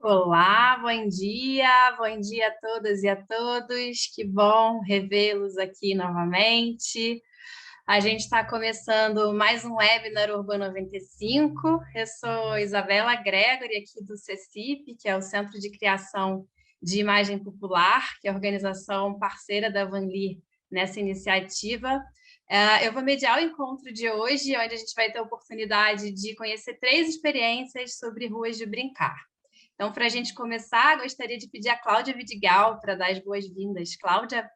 Olá, bom dia a todas e a todos. Que bom revê-los aqui novamente. A gente está começando mais um webinar Urbano 95. Eu sou Isabela Gregory, aqui do CECIP, que é o Centro de Criação de Imagem Popular, que é a organização parceira da Vanli nessa iniciativa. Eu vou mediar o encontro de hoje, onde a gente vai ter a oportunidade de conhecer 3 experiências sobre ruas de brincar. Então, para a gente começar, gostaria de pedir a Cláudia Vidigal para dar as boas-vindas. Cláudia?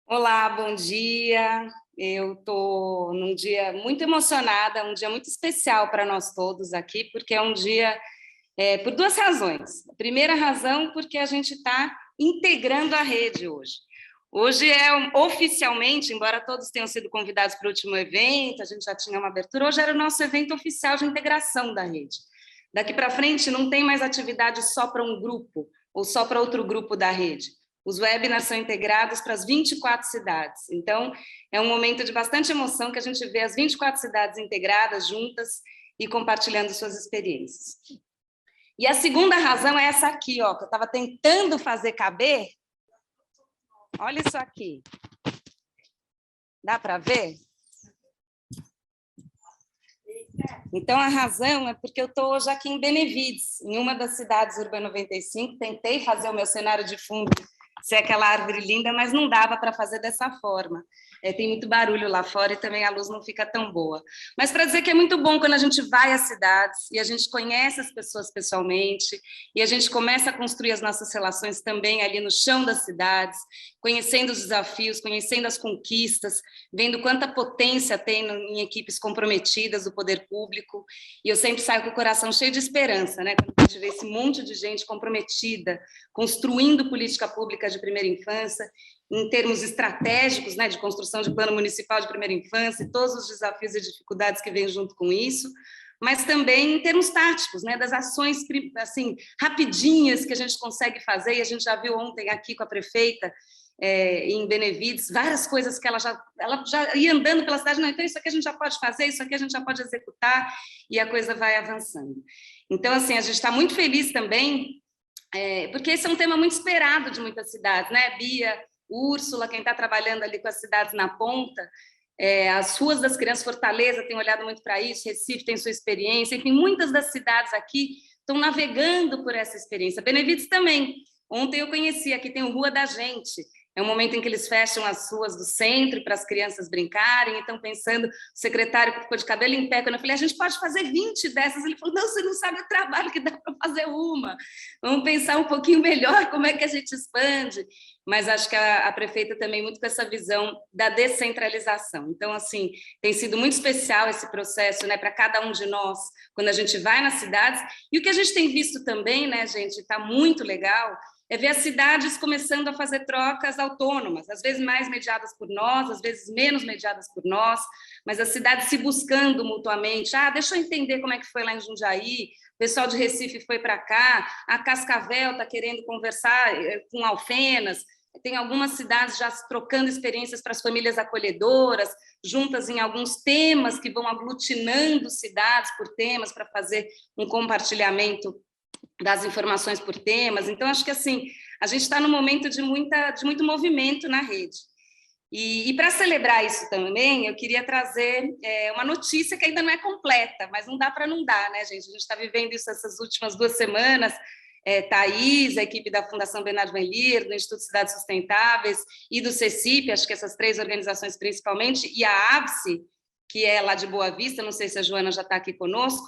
Olá, bom dia. Eu estou num dia muito emocionada, um dia muito especial para nós todos aqui, porque é um dia por duas razões. A primeira razão, porque a gente está integrando a rede hoje. Hoje oficialmente, embora todos tenham sido convidados para o último evento, a gente já tinha uma abertura, hoje era o nosso evento oficial de integração da rede. Daqui para frente não tem mais atividade só para um grupo ou só para outro grupo da rede. Os webinars são integrados para as 24 cidades. Então, é um momento de bastante emoção que a gente vê as 24 cidades integradas, juntas e compartilhando suas experiências. E a segunda razão é essa aqui, ó, que eu estava tentando fazer caber. Olha isso aqui. Dá para ver? Então, a razão é porque eu estou hoje aqui em Benevides, em uma das cidades Urbano 95, tentei fazer o meu cenário de fundo ser aquela árvore linda, mas não dava para fazer dessa forma. Tem muito barulho lá fora e também a luz não fica tão boa. Mas para dizer que é muito bom quando a gente vai às cidades e a gente conhece as pessoas pessoalmente e a gente começa a construir as nossas relações também ali no chão das cidades, conhecendo os desafios, conhecendo as conquistas, vendo quanta potência tem em equipes comprometidas do poder público. E eu sempre saio com o coração cheio de esperança, né? Quando a gente vê esse monte de gente comprometida, construindo política pública de primeira infância, em termos estratégicos, né, de construção de plano municipal de primeira infância, e todos os desafios e dificuldades que vêm junto com isso, mas também em termos táticos, né, das ações assim rapidinhas que a gente consegue fazer, e a gente já viu ontem aqui com a prefeita, em Benevides, várias coisas que ela já ia andando pela cidade, não, então isso aqui a gente já pode fazer, isso aqui a gente já pode executar, e a coisa vai avançando. Então, assim, a gente está muito feliz também, porque esse é um tema muito esperado de muitas cidades, né, Bia, Úrsula, quem está trabalhando ali com as cidades na ponta, as ruas das crianças, Fortaleza tem olhado muito para isso, Recife tem sua experiência, enfim, muitas das cidades aqui estão navegando por essa experiência. Benevides também. Ontem eu conheci, aqui tem o Rua da Gente, é um momento em que eles fecham as ruas do centro para as crianças brincarem, e estão pensando, o secretário ficou de cabelo em pé, quando eu falei, a gente pode fazer 20 dessas, ele falou, não, você não sabe o trabalho que dá para fazer uma, vamos pensar um pouquinho melhor como é que a gente expande, mas acho que a prefeita também muito com essa visão da descentralização. Então, assim, tem sido muito especial esse processo, né, para cada um de nós, quando a gente vai nas cidades, e o que a gente tem visto também, né, gente, está muito legal, é ver as cidades começando a fazer trocas autônomas, às vezes mais mediadas por nós, às vezes menos mediadas por nós, mas as cidades se buscando mutuamente. Deixa eu entender como é que foi lá em Jundiaí, o pessoal de Recife foi para cá, a Cascavel está querendo conversar com Alfenas, tem algumas cidades já trocando experiências para as famílias acolhedoras, juntas em alguns temas que vão aglutinando cidades por temas para fazer um compartilhamento das informações por temas. Então, acho que assim, a gente está num momento de muito movimento na rede. E para celebrar isso também, eu queria trazer uma notícia que ainda não é completa, mas não dá para não dar, né, gente? A gente está vivendo isso essas últimas 2 semanas, Thaís, a equipe da Fundação Bernardo Melier, do Instituto Cidades Sustentáveis e do CECIP, acho que essas 3 organizações principalmente, e a ABSE, que é lá de Boa Vista, não sei se a Joana já está aqui conosco,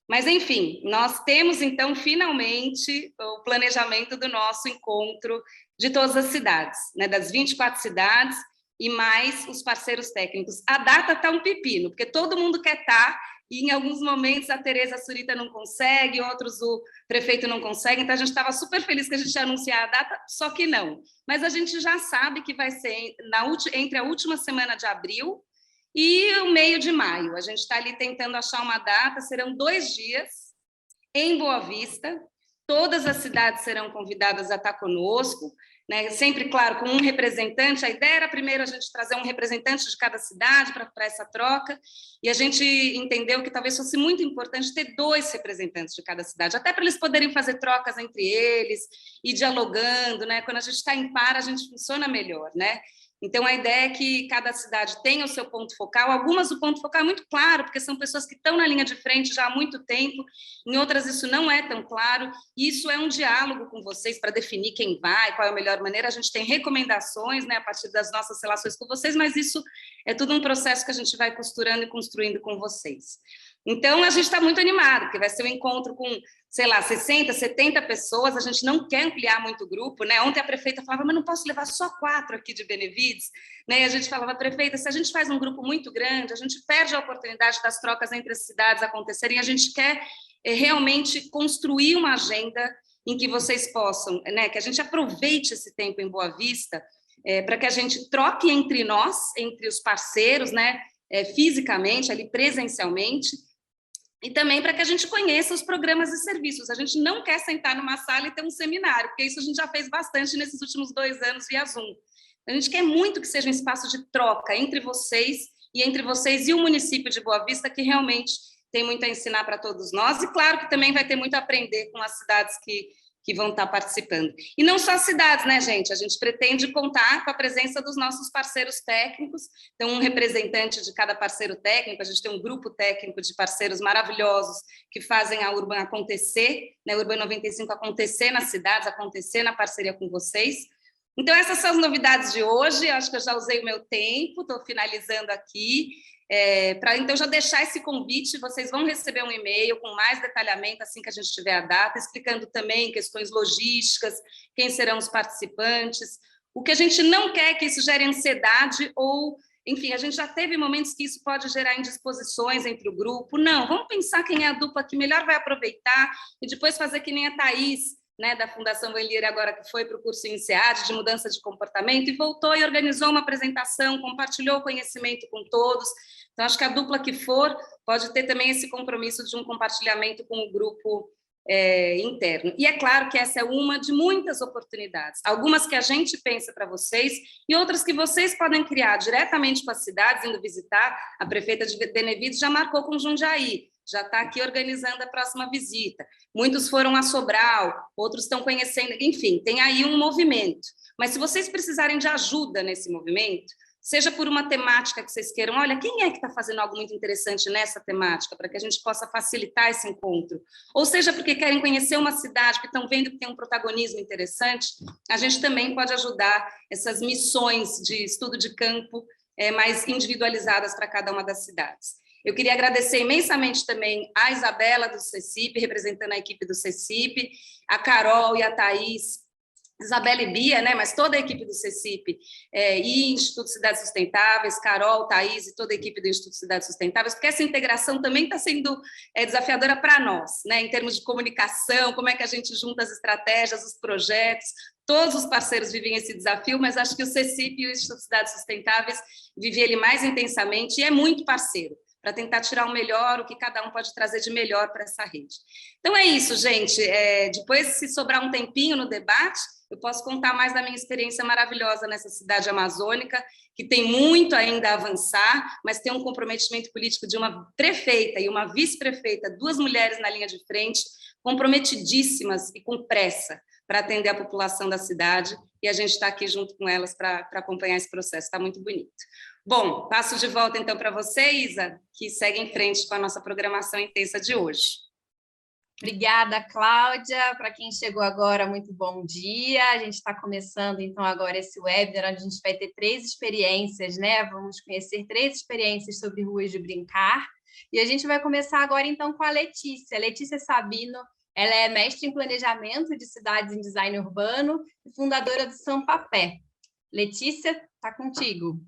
mas, enfim, nós temos, então, finalmente, o planejamento do nosso encontro de todas as cidades, né, das 24 cidades e mais os parceiros técnicos. A data está um pepino, porque todo mundo quer estar, e em alguns momentos a Tereza Surita não consegue, outros o prefeito não consegue, então a gente estava super feliz que a gente ia anunciar a data, só que não. Mas a gente já sabe que vai ser entre a última semana de abril e o meio de maio. A gente está ali tentando achar uma data, serão 2 dias em Boa Vista, todas as cidades serão convidadas a estar conosco, né? Sempre, claro, com um representante. A ideia era primeiro a gente trazer um representante de cada cidade para essa troca, e a gente entendeu que talvez fosse muito importante ter 2 representantes de cada cidade, até para eles poderem fazer trocas entre eles, e dialogando, né? Quando a gente está em par, a gente funciona melhor, né? Então, a ideia é que cada cidade tenha o seu ponto focal. Algumas, o ponto focal é muito claro, porque são pessoas que estão na linha de frente já há muito tempo. Em outras, isso não é tão claro. E isso é um diálogo com vocês para definir quem vai, qual é a melhor maneira. A gente tem recomendações, né, a partir das nossas relações com vocês, mas isso é tudo um processo que a gente vai costurando e construindo com vocês. Então, a gente está muito animado, porque vai ser um encontro com, sei lá, 60, 70 pessoas, a gente não quer ampliar muito o grupo, né? Ontem a prefeita falava, mas não posso levar só 4 aqui de Benevides, né? E a gente falava, prefeita, se a gente faz um grupo muito grande, a gente perde a oportunidade das trocas entre as cidades acontecerem, a gente quer realmente construir uma agenda em que vocês possam, né? Que a gente aproveite esse tempo em Boa Vista, para que a gente troque entre nós, entre os parceiros, né? Fisicamente, ali presencialmente, e também para que a gente conheça os programas e serviços. A gente não quer sentar numa sala e ter um seminário, porque isso a gente já fez bastante nesses últimos 2 anos via Zoom. A gente quer muito que seja um espaço de troca entre vocês e o município de Boa Vista, que realmente tem muito a ensinar para todos nós, e claro que também vai ter muito a aprender com as cidades que vão estar participando. E não só as cidades, né, gente? A gente pretende contar com a presença dos nossos parceiros técnicos, então um representante de cada parceiro técnico, a gente tem um grupo técnico de parceiros maravilhosos que fazem a Urban acontecer, né, a Urban 95 acontecer nas cidades, acontecer na parceria com vocês. Então, essas são as novidades de hoje, acho que eu já usei o meu tempo, estou finalizando aqui. Para então já deixar esse convite, vocês vão receber um e-mail com mais detalhamento assim que a gente tiver a data, explicando também questões logísticas, quem serão os participantes. O que a gente não quer é que isso gere ansiedade ou, enfim, a gente já teve momentos que isso pode gerar indisposições entre o grupo. Não, vamos pensar quem é a dupla que melhor vai aproveitar e depois fazer que nem a Thaís, né, da Fundação Banheira, agora que foi para o curso INSEAD de mudança de comportamento e voltou e organizou uma apresentação, compartilhou o conhecimento com todos. Então, acho que a dupla que for pode ter também esse compromisso de um compartilhamento com o grupo interno. E é claro que essa é uma de muitas oportunidades, algumas que a gente pensa para vocês e outras que vocês podem criar diretamente com as cidades, indo visitar. A prefeita de Benevides já marcou com Jundiaí, já está aqui organizando a próxima visita. Muitos foram a Sobral, outros estão conhecendo, enfim, tem aí um movimento. Mas se vocês precisarem de ajuda nesse movimento, seja por uma temática que vocês queiram, olha, quem é que está fazendo algo muito interessante nessa temática, para que a gente possa facilitar esse encontro, ou seja porque querem conhecer uma cidade, que estão vendo que tem um protagonismo interessante, a gente também pode ajudar essas missões de estudo de campo mais individualizadas para cada uma das cidades. Eu queria agradecer imensamente também a Isabela do CECIP, representando a equipe do CECIP, a Carol e a Thaís, Isabela e Bia, né, mas toda a equipe do CECIP e Instituto Cidades Sustentáveis, Carol, Thaís e toda a equipe do Instituto Cidades Sustentáveis, porque essa integração também está sendo desafiadora para nós, né, em termos de comunicação, como é que a gente junta as estratégias, os projetos. Todos os parceiros vivem esse desafio, mas acho que o CECIP e o Instituto Cidades Sustentáveis vivem ele mais intensamente e é muito parceiro, para tentar tirar o melhor, o que cada um pode trazer de melhor para essa rede. Então é isso, gente. Depois, se sobrar um tempinho no debate, eu posso contar mais da minha experiência maravilhosa nessa cidade amazônica, que tem muito ainda a avançar, mas tem um comprometimento político de uma prefeita e uma vice-prefeita, 2 mulheres na linha de frente, comprometidíssimas e com pressa para atender a população da cidade, e a gente está aqui junto com elas para acompanhar esse processo. Está muito bonito. Bom, passo de volta então para você, Isa, que segue em frente com a nossa programação intensa de hoje. Obrigada, Cláudia. Para quem chegou agora, muito bom dia. A gente está começando, então, agora esse webinar, onde a gente vai ter 3 experiências, né? Vamos conhecer 3 experiências sobre ruas de brincar. E a gente vai começar agora, então, com a Letícia. Letícia Sabino, ela é mestre em planejamento de cidades em design urbano e fundadora do Sampapé. Letícia, está contigo.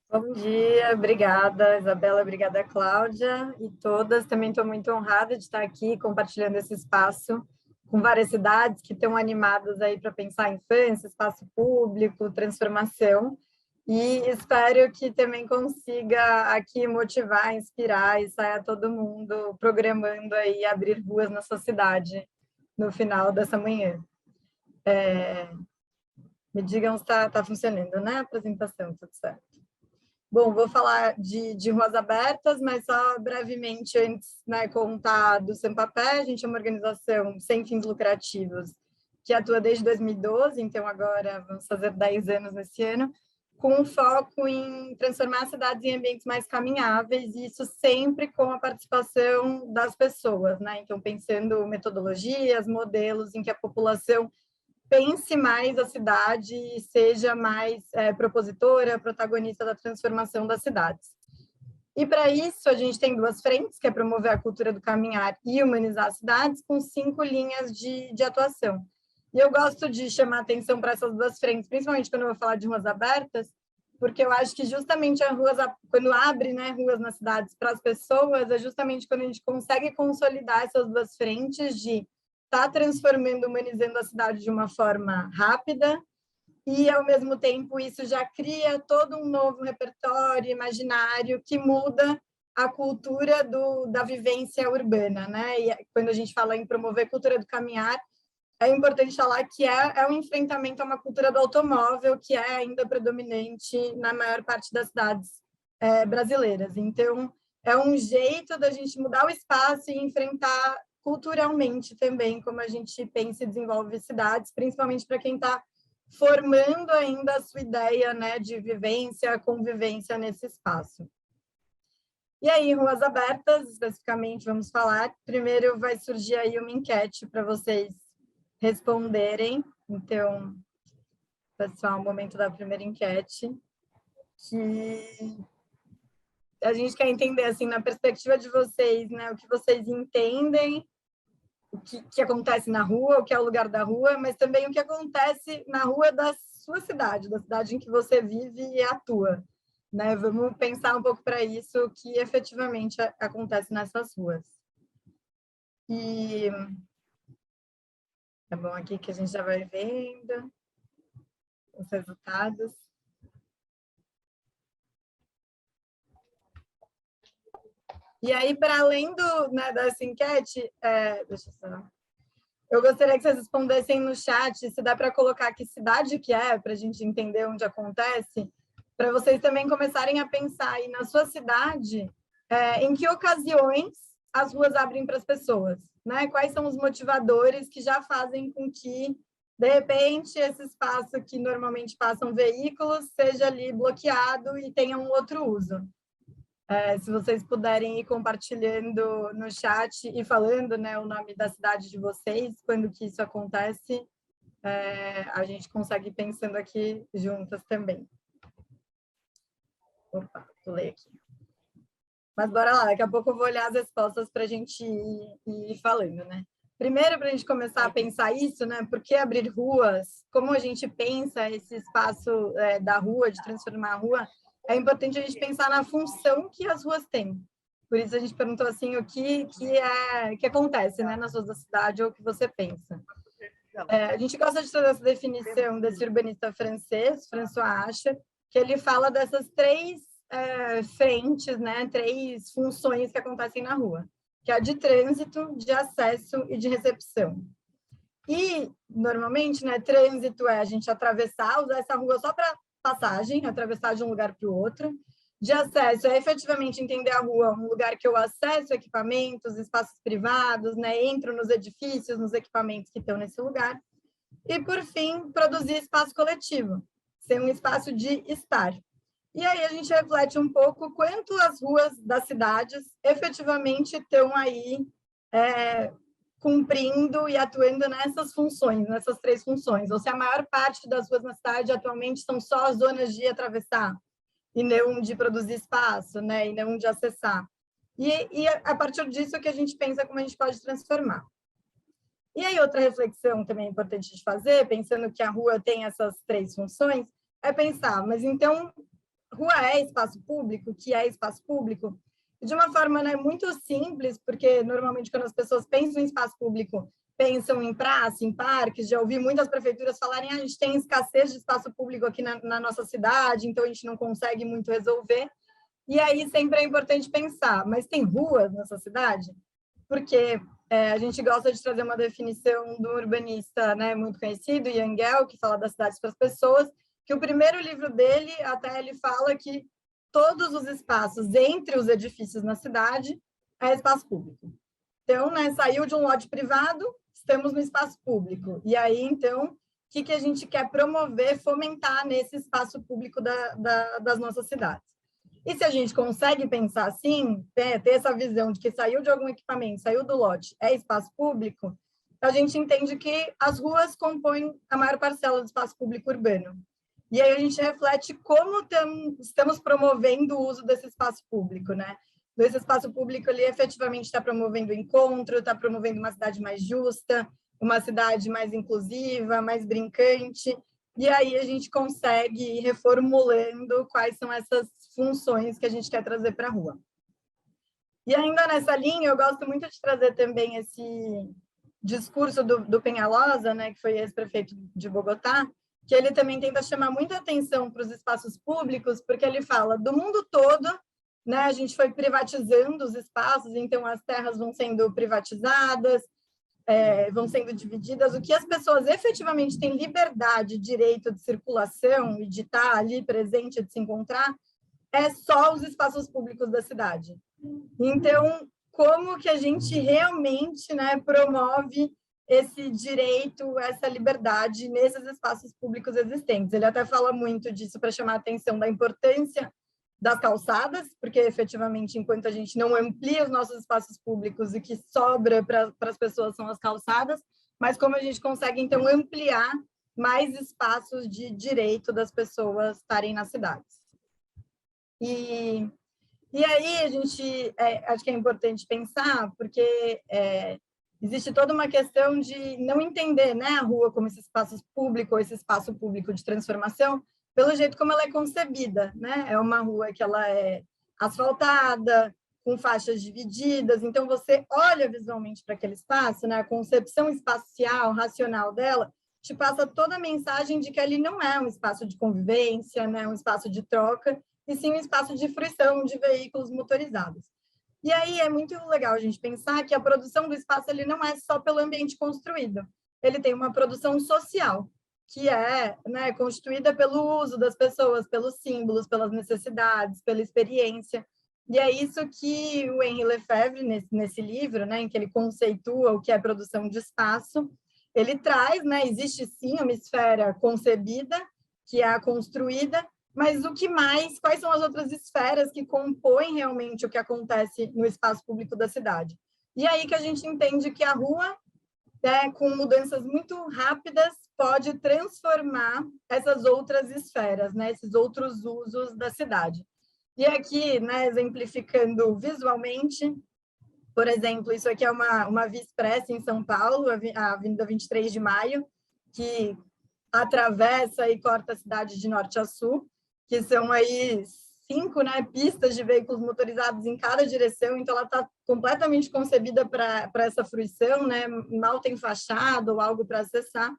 Bom dia, obrigada, Isabela, obrigada, Cláudia, e todas. Também estou muito honrada de estar aqui compartilhando esse espaço com várias cidades que estão animadas aí para pensar a infância, espaço público, transformação, e espero que também consiga aqui motivar, inspirar e saia todo mundo programando aí abrir ruas na sua cidade no final dessa manhã. Me digam se está funcionando, né? A apresentação, tudo certo. Bom, vou falar de ruas abertas, mas só brevemente antes, né, contar do Sempapé. A gente é uma organização sem fins lucrativos que atua desde 2012, então agora vamos fazer 10 anos nesse ano, com um foco em transformar as cidades em ambientes mais caminháveis, e isso sempre com a participação das pessoas, né? Então, pensando metodologias, modelos em que a população pense mais a cidade e seja mais propositora, protagonista da transformação das cidades. E, para isso, a gente tem 2 frentes, que é promover a cultura do caminhar e humanizar as cidades, com 5 linhas de atuação. E eu gosto de chamar atenção para essas 2 frentes, principalmente quando eu vou falar de ruas abertas, porque eu acho que justamente quando abre, né, ruas nas cidades para as pessoas, é justamente quando a gente consegue consolidar essas 2 frentes de estar transformando, humanizando a cidade de uma forma rápida, e, ao mesmo tempo, isso já cria todo um novo repertório imaginário que muda a cultura da vivência urbana, né? E quando a gente fala em promover cultura do caminhar, é importante falar que é um enfrentamento a uma cultura do automóvel que é ainda predominante na maior parte das cidades brasileiras. Então, é um jeito da gente mudar o espaço e enfrentar culturalmente também como a gente pensa e desenvolve cidades, principalmente para quem está formando ainda a sua ideia, né, de vivência, convivência nesse espaço. E aí, ruas abertas, especificamente, vamos falar. Primeiro vai surgir aí uma enquete para vocês responderem. Então, pessoal, o momento da primeira enquete, que a gente quer entender, assim, na perspectiva de vocês, né, o que vocês entendem, o que acontece na rua, o que é o lugar da rua, mas também o que acontece na rua da sua cidade, da cidade em que você vive e atua, né? Vamos pensar um pouco para isso, o que efetivamente acontece nessas ruas. E é bom aqui que a gente já vai vendo os resultados. E aí, para além dessa enquete, deixa eu só... Eu gostaria que vocês respondessem no chat, se dá para colocar que cidade que é, para a gente entender onde acontece, para vocês também começarem a pensar aí na sua cidade, em que ocasiões as ruas abrem para as pessoas, né? Quais são os motivadores que já fazem com que, de repente, esse espaço que normalmente passam veículos seja ali bloqueado e tenha um outro uso. Se vocês puderem ir compartilhando no chat e falando, né, o nome da cidade de vocês, quando que isso acontece, a gente consegue ir pensando aqui juntas também. Opa, pulei aqui. Mas bora lá, daqui a pouco eu vou olhar as respostas para a gente ir falando, né? Primeiro, para a gente começar a pensar isso, né? Por que abrir ruas? Como a gente pensa esse espaço da rua, de transformar a rua? É importante a gente pensar na função que as ruas têm. Por isso a gente perguntou assim, o que acontece, né, nas ruas da cidade, ou o que você pensa. A gente gosta de trazer essa definição desse urbanista francês, François Acher, que ele fala dessas 3 frentes, né, 3 funções que acontecem na rua, que é a de trânsito, de acesso e de recepção. E, normalmente, né, trânsito é a gente atravessar, usar essa rua só para passagem, atravessar de um lugar para o outro. De acesso é efetivamente entender a rua, um lugar que eu acesso equipamentos, espaços privados, né, entro nos edifícios, nos equipamentos que estão nesse lugar. E, por fim, produzir espaço coletivo, ser um espaço de estar. E aí a gente reflete um pouco quanto as ruas das cidades efetivamente estão aí cumprindo e atuando nessas funções, nessas 3 funções, ou se a maior parte das ruas na cidade atualmente são só zonas de atravessar, e não de produzir espaço, né, e não de acessar. E a partir disso que a gente pensa como a gente pode transformar. E aí outra reflexão também importante de fazer, pensando que a rua tem essas 3 funções, é pensar, mas então, rua é espaço público? O que é espaço público? De uma forma, né, muito simples, porque normalmente quando as pessoas pensam em espaço público, pensam em praça, em parques. Já ouvi muitas prefeituras falarem: a gente tem escassez de espaço público aqui na nossa cidade, então a gente não consegue muito resolver. E aí sempre é importante pensar, mas tem ruas nessa cidade? porque a gente gosta de trazer uma definição do urbanista, né, muito conhecido, Yangel, que fala das cidades para as pessoas, que o primeiro livro dele, até ele fala que todos os espaços entre os edifícios na cidade é espaço público. Então, né, saiu de um lote privado, estamos no espaço público. E aí, então, o que a gente quer promover, fomentar nesse espaço público das nossas cidades? E se a gente consegue pensar assim, ter essa visão de que saiu de algum equipamento, saiu do lote, é espaço público, a gente entende que as ruas compõem a maior parcela do espaço público urbano. E aí a gente reflete como estamos promovendo o uso desse espaço público, né? Esse espaço público, ele efetivamente está promovendo encontro, está promovendo uma cidade mais justa, uma cidade mais inclusiva, mais brincante, e aí a gente consegue ir reformulando quais são essas funções que a gente quer trazer para a rua. E ainda nessa linha, eu gosto muito de trazer também esse discurso do Peñalosa, né, que foi ex-prefeito de Bogotá, que ele também tenta chamar muita atenção para os espaços públicos, porque ele fala do mundo todo, né, a gente foi privatizando os espaços, então as terras vão sendo privatizadas, vão sendo divididas, o que as pessoas efetivamente têm liberdade, direito de circulação e de estar ali presente, de se encontrar, é só os espaços públicos da cidade. Então, como que a gente realmente, né, promove esse direito, essa liberdade nesses espaços públicos existentes? Ele até fala muito disso para chamar a atenção da importância das calçadas, porque efetivamente, enquanto a gente não amplia os nossos espaços públicos, o que sobra para as pessoas são as calçadas, mas como a gente consegue, então, ampliar mais espaços de direito das pessoas estarem nas cidades. E aí a gente, acho que é importante pensar, porque existe toda uma questão de não entender, né, a rua como esse espaço público, ou esse espaço público de transformação, pelo jeito como ela é concebida, né? É uma rua que ela é asfaltada, com faixas divididas, então você olha visualmente para aquele espaço, né? A concepção espacial, racional dela, te passa toda a mensagem de que ali não é um espaço de convivência, né? Um espaço de troca, e sim um espaço de fruição de veículos motorizados. E aí é muito legal a gente pensar que a produção do espaço ele não é só pelo ambiente construído, ele tem uma produção social, que é, né, constituída pelo uso das pessoas, pelos símbolos, pelas necessidades, pela experiência. E é isso que o Henri Lefebvre, nesse livro, né, em que ele conceitua o que é produção de espaço, ele traz, né, existe sim uma esfera concebida, que é a construída, mas o que mais, quais são as outras esferas que compõem realmente o que acontece no espaço público da cidade? E aí que a gente entende que a rua, com mudanças muito rápidas, pode transformar essas outras esferas, né, esses outros usos da cidade. E aqui, né, exemplificando visualmente, por exemplo, isso aqui é uma Via Expressa em São Paulo, a Avenida 23 de Maio, que atravessa e corta a cidade de norte a sul, que são aí 5, né, pistas de veículos motorizados em cada direção, então ela está completamente concebida para essa fruição, né, mal tem fachada ou algo para acessar.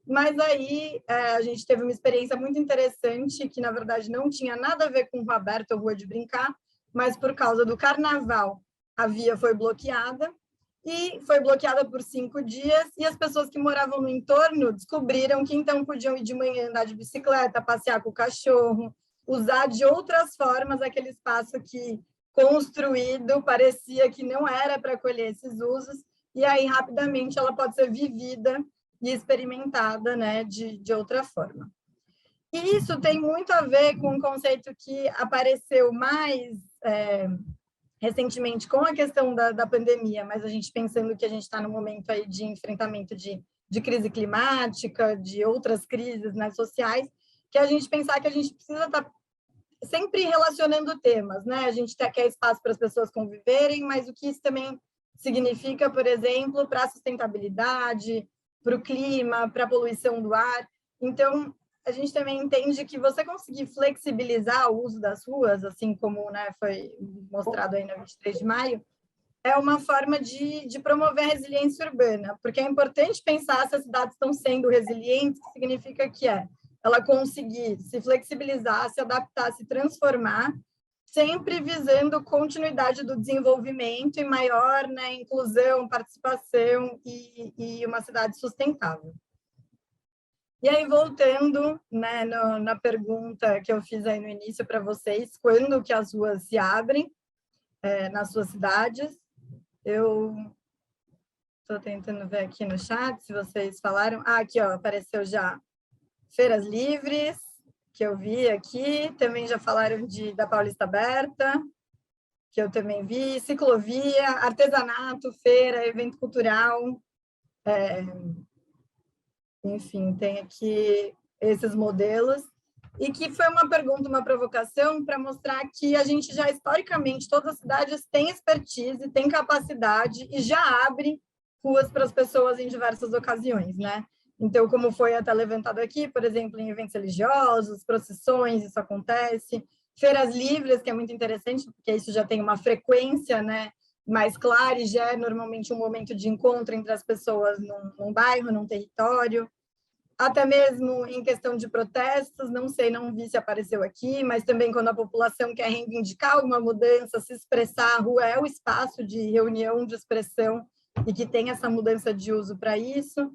Mas aí a gente teve uma experiência muito interessante, que na verdade não tinha nada a ver com rua aberta ou rua de brincar, mas por causa do carnaval, a via foi bloqueada, e foi bloqueada por 5 dias, e as pessoas que moravam no entorno descobriram que então podiam ir de manhã andar de bicicleta, passear com o cachorro, usar de outras formas aquele espaço que, construído, parecia que não era para acolher esses usos, e aí rapidamente ela pode ser vivida e experimentada, né, de outra forma. E isso tem muito a ver com um conceito que apareceu mais recentemente com a questão da pandemia, mas a gente pensando que a gente está no momento aí de enfrentamento de crise climática, de outras crises, né, sociais, que a gente pensar que a gente precisa estar sempre relacionando temas, né? A gente quer espaço para as pessoas conviverem, mas o que isso também significa, por exemplo, para a sustentabilidade, para o clima, para a poluição do ar. Então, a gente também entende que você conseguir flexibilizar o uso das ruas, assim como, né, foi mostrado aí na 23 de maio, é uma forma de promover a resiliência urbana, porque é importante pensar se as cidades estão sendo resilientes, que significa que ela conseguir se flexibilizar, se adaptar, se transformar, sempre visando continuidade do desenvolvimento e maior, né, inclusão, participação e uma cidade sustentável. E aí, voltando, né, na pergunta que eu fiz aí no início para vocês, quando que as ruas se abrem nas suas cidades? Eu estou tentando ver aqui no chat se vocês falaram. Ah, aqui, ó, apareceu já feiras livres, que eu vi aqui. Também já falaram da Paulista Aberta, que eu também vi. Ciclovia, artesanato, feira, evento cultural. Enfim, tem aqui esses modelos. E que foi uma pergunta, uma provocação para mostrar que a gente já, historicamente, todas as cidades têm expertise, têm capacidade e já abre ruas para as pessoas em diversas ocasiões, né? Então, como foi até levantado aqui, por exemplo, em eventos religiosos, procissões, isso acontece. Feiras livres, que é muito interessante, porque isso já tem uma frequência, né, mais clara e já é normalmente um momento de encontro entre as pessoas num bairro, num território. Até mesmo em questão de protestos, não sei, não vi se apareceu aqui, mas também quando a população quer reivindicar alguma mudança, se expressar, a rua é o espaço de reunião, de expressão, e que tem essa mudança de uso para isso.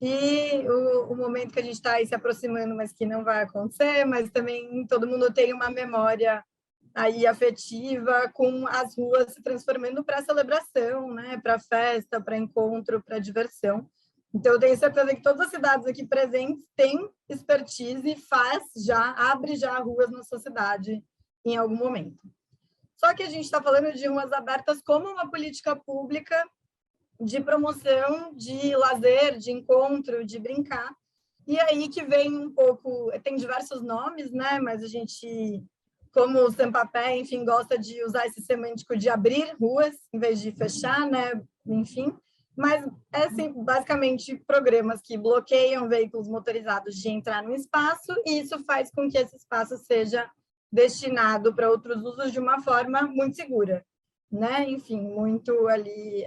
E o momento que a gente está aí se aproximando, mas que não vai acontecer, mas também todo mundo tem uma memória aí afetiva com as ruas se transformando para celebração, né, para festa, para encontro, para diversão. Então, eu tenho certeza que todas as cidades aqui presentes têm expertise, abre já ruas na sua cidade em algum momento. Só que a gente está falando de ruas abertas como uma política pública de promoção, de lazer, de encontro, de brincar. E aí que vem um pouco, tem diversos nomes, né? Mas a gente, como o Sampapé, enfim, gosta de usar esse semântico de abrir ruas em vez de fechar, né? Enfim. Mas é assim, basicamente programas que bloqueiam veículos motorizados de entrar no espaço, e isso faz com que esse espaço seja destinado para outros usos de uma forma muito segura, né? Enfim, muito ali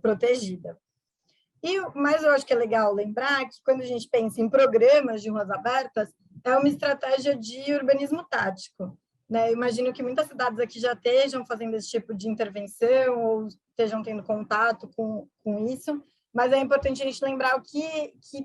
protegida. Mas eu acho que é legal lembrar que quando a gente pensa em programas de ruas abertas, é uma estratégia de urbanismo tático, né? Eu imagino que muitas cidades aqui já estejam fazendo esse tipo de intervenção ou estejam tendo contato com isso, mas é importante a gente lembrar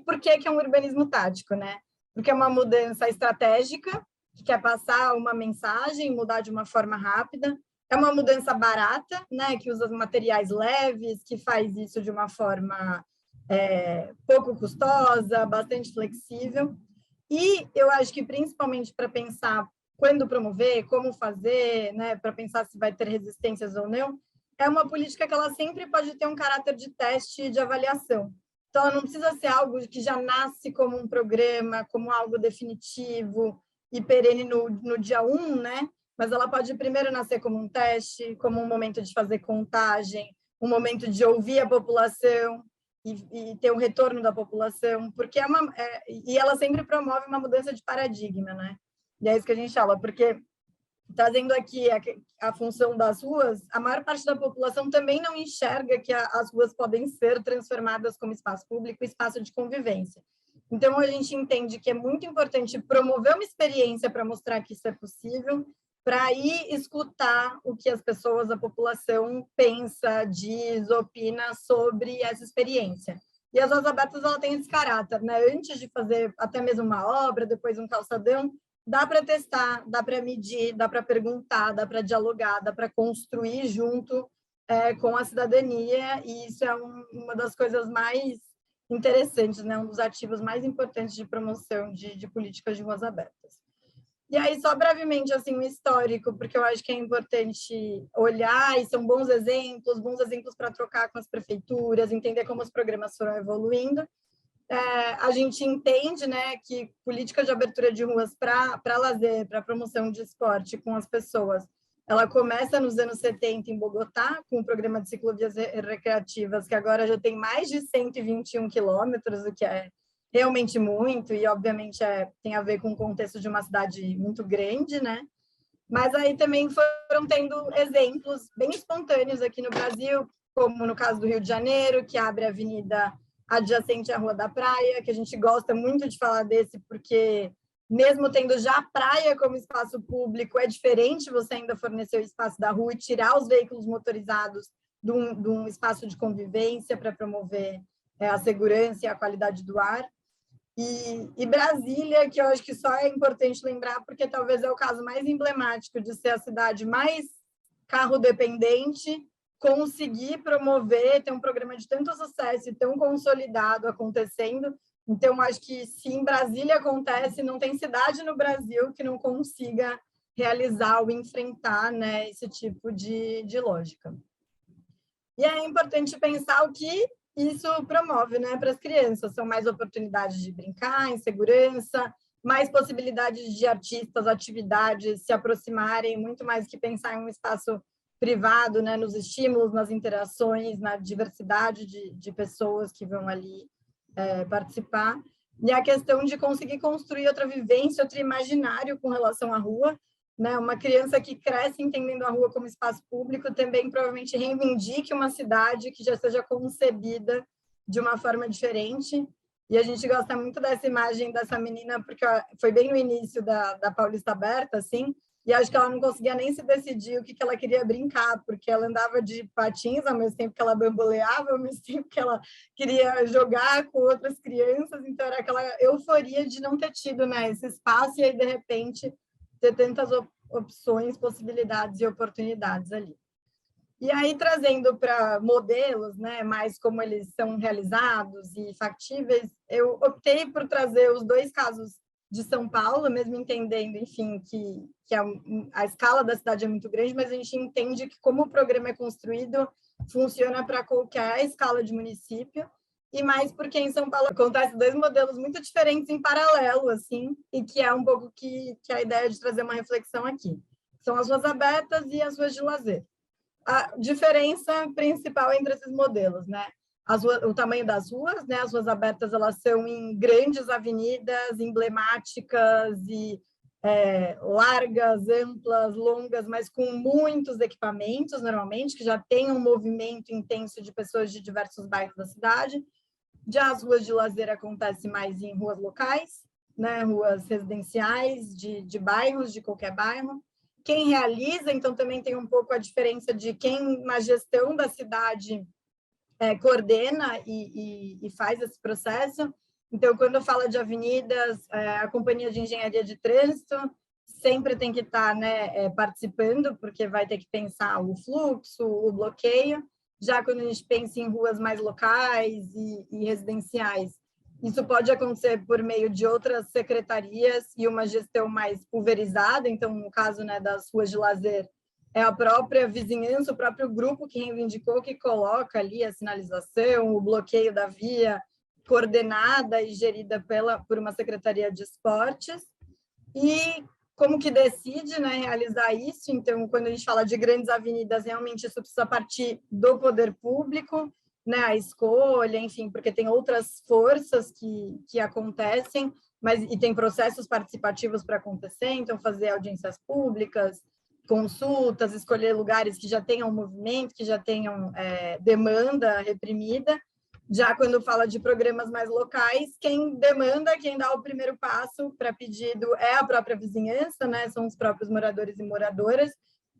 por que é um urbanismo tático, né? Porque é uma mudança estratégica, que quer passar uma mensagem, mudar de uma forma rápida, é uma mudança barata, né? Que usa materiais leves, que faz isso de uma forma pouco custosa, bastante flexível, e eu acho que principalmente para pensar quando promover, como fazer, né, para pensar se vai ter resistências ou não, é uma política que ela sempre pode ter um caráter de teste e de avaliação. Então, ela não precisa ser algo que já nasce como um programa, como algo definitivo e perene no dia 1, né? Mas ela pode primeiro nascer como um teste, como um momento de fazer contagem, um momento de ouvir a população e ter um retorno da população, porque e ela sempre promove uma mudança de paradigma, né? E é isso que a gente fala, porque trazendo aqui a função das ruas, a maior parte da população também não enxerga que as ruas podem ser transformadas como espaço público, espaço de convivência. Então, a gente entende que é muito importante promover uma experiência para mostrar que isso é possível, para aí escutar o que as pessoas, a população pensa, diz, opina sobre essa experiência. E as ruas abertas, ela tem esse caráter, né? Antes de fazer até mesmo uma obra, depois um calçadão, dá para testar, dá para medir, dá para perguntar, dá para dialogar, dá para construir junto com a cidadania, e isso é uma das coisas mais interessantes, né? Um dos ativos mais importantes de promoção de políticas de ruas abertas. E aí, só brevemente, assim, um histórico, porque eu acho que é importante olhar, e são bons exemplos para trocar com as prefeituras, entender como os programas foram evoluindo. A gente entende, né, que política de abertura de ruas para lazer, para promoção de esporte com as pessoas, ela começa nos anos 70 em Bogotá, com o programa de ciclovias recreativas, que agora já tem mais de 121 quilômetros, o que é realmente muito, e obviamente tem a ver com o contexto de uma cidade muito grande, né? Mas aí também foram tendo exemplos bem espontâneos aqui no Brasil, como no caso do Rio de Janeiro, que abre a avenida adjacente à Rua da Praia, que a gente gosta muito de falar desse, porque mesmo tendo já a praia como espaço público, é diferente você ainda fornecer o espaço da rua e tirar os veículos motorizados de um espaço de convivência para promover a segurança e a qualidade do ar. E Brasília, que eu acho que só é importante lembrar, porque talvez é o caso mais emblemático de ser a cidade mais carro-dependente, conseguir promover, ter um programa de tanto sucesso e tão consolidado acontecendo. Então, acho que se em Brasília acontece, não tem cidade no Brasil que não consiga realizar ou enfrentar, né, esse tipo de lógica. E é importante pensar o que isso promove, né, para as crianças. São mais oportunidades de brincar, em segurança, mais possibilidades de artistas, atividades se aproximarem, muito mais que pensar em um espaço privado, né, nos estímulos, nas interações, na diversidade de pessoas que vão ali participar. E a questão de conseguir construir outra vivência, outro imaginário com relação à rua, né? Uma criança que cresce entendendo a rua como espaço público também provavelmente reivindique uma cidade que já seja concebida de uma forma diferente. E a gente gosta muito dessa imagem dessa menina, porque foi bem no início da Paulista Aberta, assim, e acho que ela não conseguia nem se decidir o que ela queria brincar, porque ela andava de patins ao mesmo tempo que ela bamboleava, ao mesmo tempo que ela queria jogar com outras crianças, então era aquela euforia de não ter tido, né, esse espaço, e aí, de repente, ter tantas opções, possibilidades e oportunidades ali. E aí, trazendo para modelos, né, mais como eles são realizados e factíveis, eu optei por trazer os dois casos de São Paulo, mesmo entendendo, enfim, que a escala da cidade é muito grande, mas a gente entende que como o programa é construído, funciona para qualquer escala de município, e mais porque em São Paulo acontecem dois modelos muito diferentes em paralelo, assim, e que é um pouco que a ideia de trazer uma reflexão aqui. São as ruas abertas e as ruas de lazer. A diferença principal entre esses modelos, né? O tamanho das ruas, né? As ruas abertas, elas são em grandes avenidas emblemáticas e largas, amplas, longas, mas com muitos equipamentos, normalmente, que já tem um movimento intenso de pessoas de diversos bairros da cidade. Já as ruas de lazer acontecem mais em ruas locais, né? Ruas residenciais de bairros, de qualquer bairro. Quem realiza, então, também tem um pouco a diferença de quem, na gestão da cidade, coordena e faz esse processo. Então, quando fala de avenidas, a Companhia de Engenharia de Trânsito sempre tem que estar, né, participando, porque vai ter que pensar o fluxo, o bloqueio. Já quando a gente pensa em ruas mais locais e residenciais, isso pode acontecer por meio de outras secretarias e uma gestão mais pulverizada. Então, no caso, né, das ruas de lazer, é a própria vizinhança, o próprio grupo que reivindicou, que coloca ali a sinalização, o bloqueio da via, coordenada e gerida por uma secretaria de esportes. E como que decide, né, realizar isso? Então, quando a gente fala de grandes avenidas, realmente isso precisa partir do poder público, né, a escolha, enfim, porque tem outras forças que acontecem, e tem processos participativos para acontecer, então fazer audiências públicas, consultas, escolher lugares que já tenham movimento, que já tenham demanda reprimida. Já quando fala de programas mais locais, quem demanda, quem dá o primeiro passo para pedido é a própria vizinhança, né? São os próprios moradores e moradoras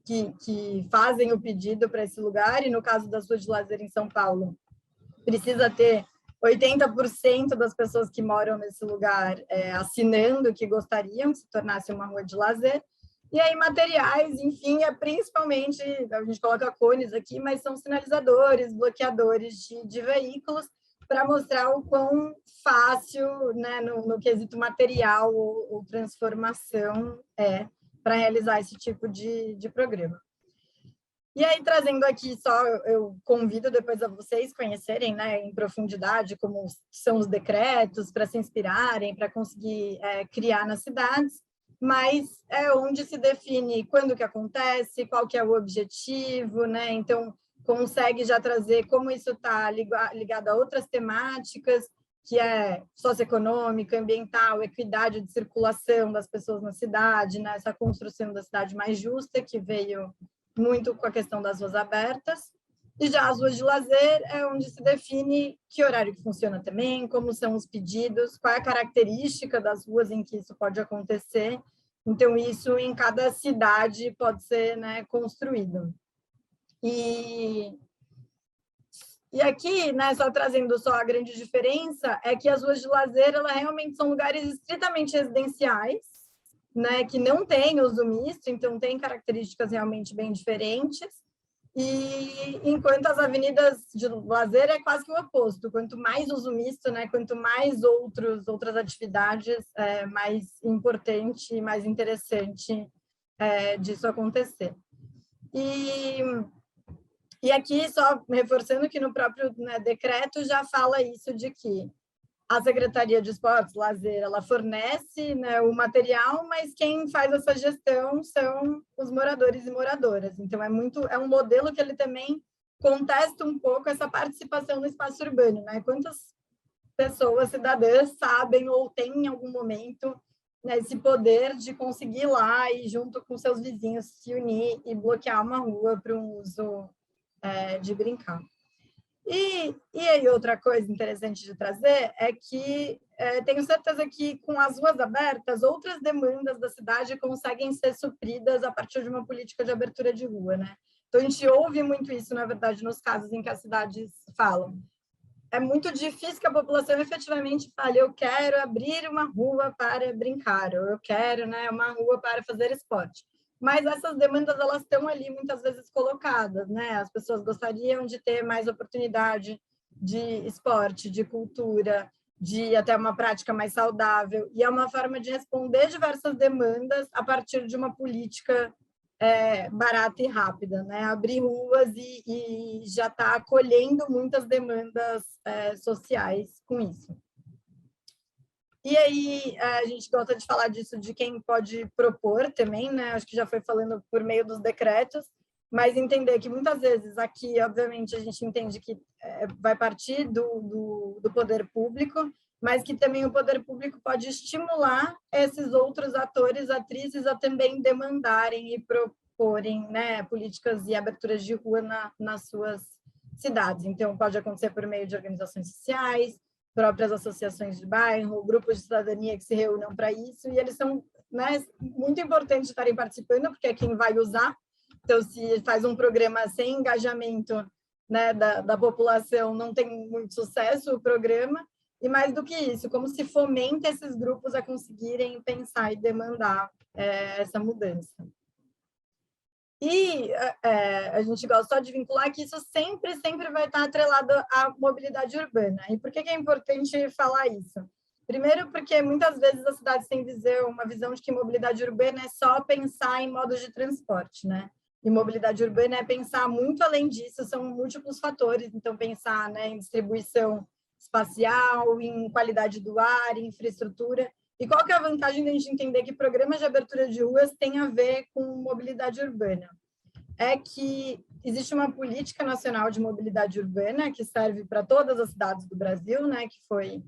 que fazem o pedido para esse lugar, e no caso das ruas de lazer em São Paulo, precisa ter 80% das pessoas que moram nesse lugar assinando que gostariam que se tornasse uma rua de lazer. E aí, materiais, enfim, principalmente, a gente coloca cones aqui, mas são sinalizadores, bloqueadores de veículos, para mostrar o quão fácil, né, no quesito material ou transformação para realizar esse tipo de programa. E aí, trazendo aqui só, eu convido depois a vocês conhecerem, né, em profundidade como são os decretos, para se inspirarem, para conseguir criar nas cidades, mas é onde se define quando que acontece, qual que é o objetivo, né? Então, consegue já trazer como isso está ligado a outras temáticas, que é socioeconômica, ambiental, equidade de circulação das pessoas na cidade, né? Essa construção da cidade mais justa, que veio muito com a questão das ruas abertas. E já as ruas de lazer é onde se define que horário que funciona também, como são os pedidos, qual é a característica das ruas em que isso pode acontecer. Então, isso em cada cidade pode ser, né, construído. E aqui, né, só trazendo só a grande diferença, é que as ruas de lazer, elas realmente são lugares estritamente residenciais, né, que não tem uso misto, então tem características realmente bem diferentes. E enquanto as avenidas de lazer é quase que o oposto, quanto mais uso misto, né, quanto mais outras atividades, mais importante e mais interessante disso acontecer. E aqui, só reforçando que no próprio, né, decreto já fala isso, de que a Secretaria de Esportes, Lazer, ela fornece, né, o material, mas quem faz essa gestão são os moradores e moradoras. Então, é um modelo que ele também contesta um pouco essa participação no espaço urbano, né? Quantas pessoas, cidadãs, sabem ou têm em algum momento, né, esse poder de conseguir ir lá e, junto com seus vizinhos, se unir e bloquear uma rua para um uso de brincar. E aí, outra coisa interessante de trazer é que tenho certeza que, com as ruas abertas, outras demandas da cidade conseguem ser supridas a partir de uma política de abertura de rua, né? Então, a gente ouve muito isso, na verdade, nos casos em que as cidades falam. É muito difícil que a população efetivamente fale: eu quero abrir uma rua para brincar, ou eu quero, né, uma rua para fazer esporte. Mas essas demandas, elas estão ali muitas vezes colocadas, né? As pessoas gostariam de ter mais oportunidade de esporte, de cultura, de até uma prática mais saudável. E é uma forma de responder diversas demandas a partir de uma política barata e rápida, né? Abrir ruas e já está acolhendo muitas demandas sociais com isso. E aí, a gente gosta de falar disso, de quem pode propor também, né? Acho que já foi falando por meio dos decretos, mas entender que muitas vezes aqui, obviamente, a gente entende que vai partir do poder público, mas que também o poder público pode estimular esses outros atores, atrizes, a também demandarem e proporem, né, políticas e aberturas de rua nas suas cidades. Então, pode acontecer por meio de organizações sociais, próprias associações de bairro, grupos de cidadania que se reúnam para isso, e eles são, né, muito importantes de estarem participando, porque é quem vai usar. Então, se faz um programa sem engajamento, né, da população, não tem muito sucesso o programa. E mais do que isso, como se fomenta esses grupos a conseguirem pensar e demandar essa mudança. E a gente gosta só de vincular que isso sempre vai estar atrelado à mobilidade urbana. E por que é importante falar isso? Primeiro, porque muitas vezes as cidades têm uma visão de que mobilidade urbana é só pensar em modos de transporte, né? E mobilidade urbana é pensar muito além disso, são múltiplos fatores. Então, pensar, né, em distribuição espacial, em qualidade do ar, em infraestrutura. E qual que é a vantagem de a gente entender que programas de abertura de ruas têm a ver com mobilidade urbana? É que existe uma política nacional de mobilidade urbana que serve para todas as cidades do Brasil, né, que foi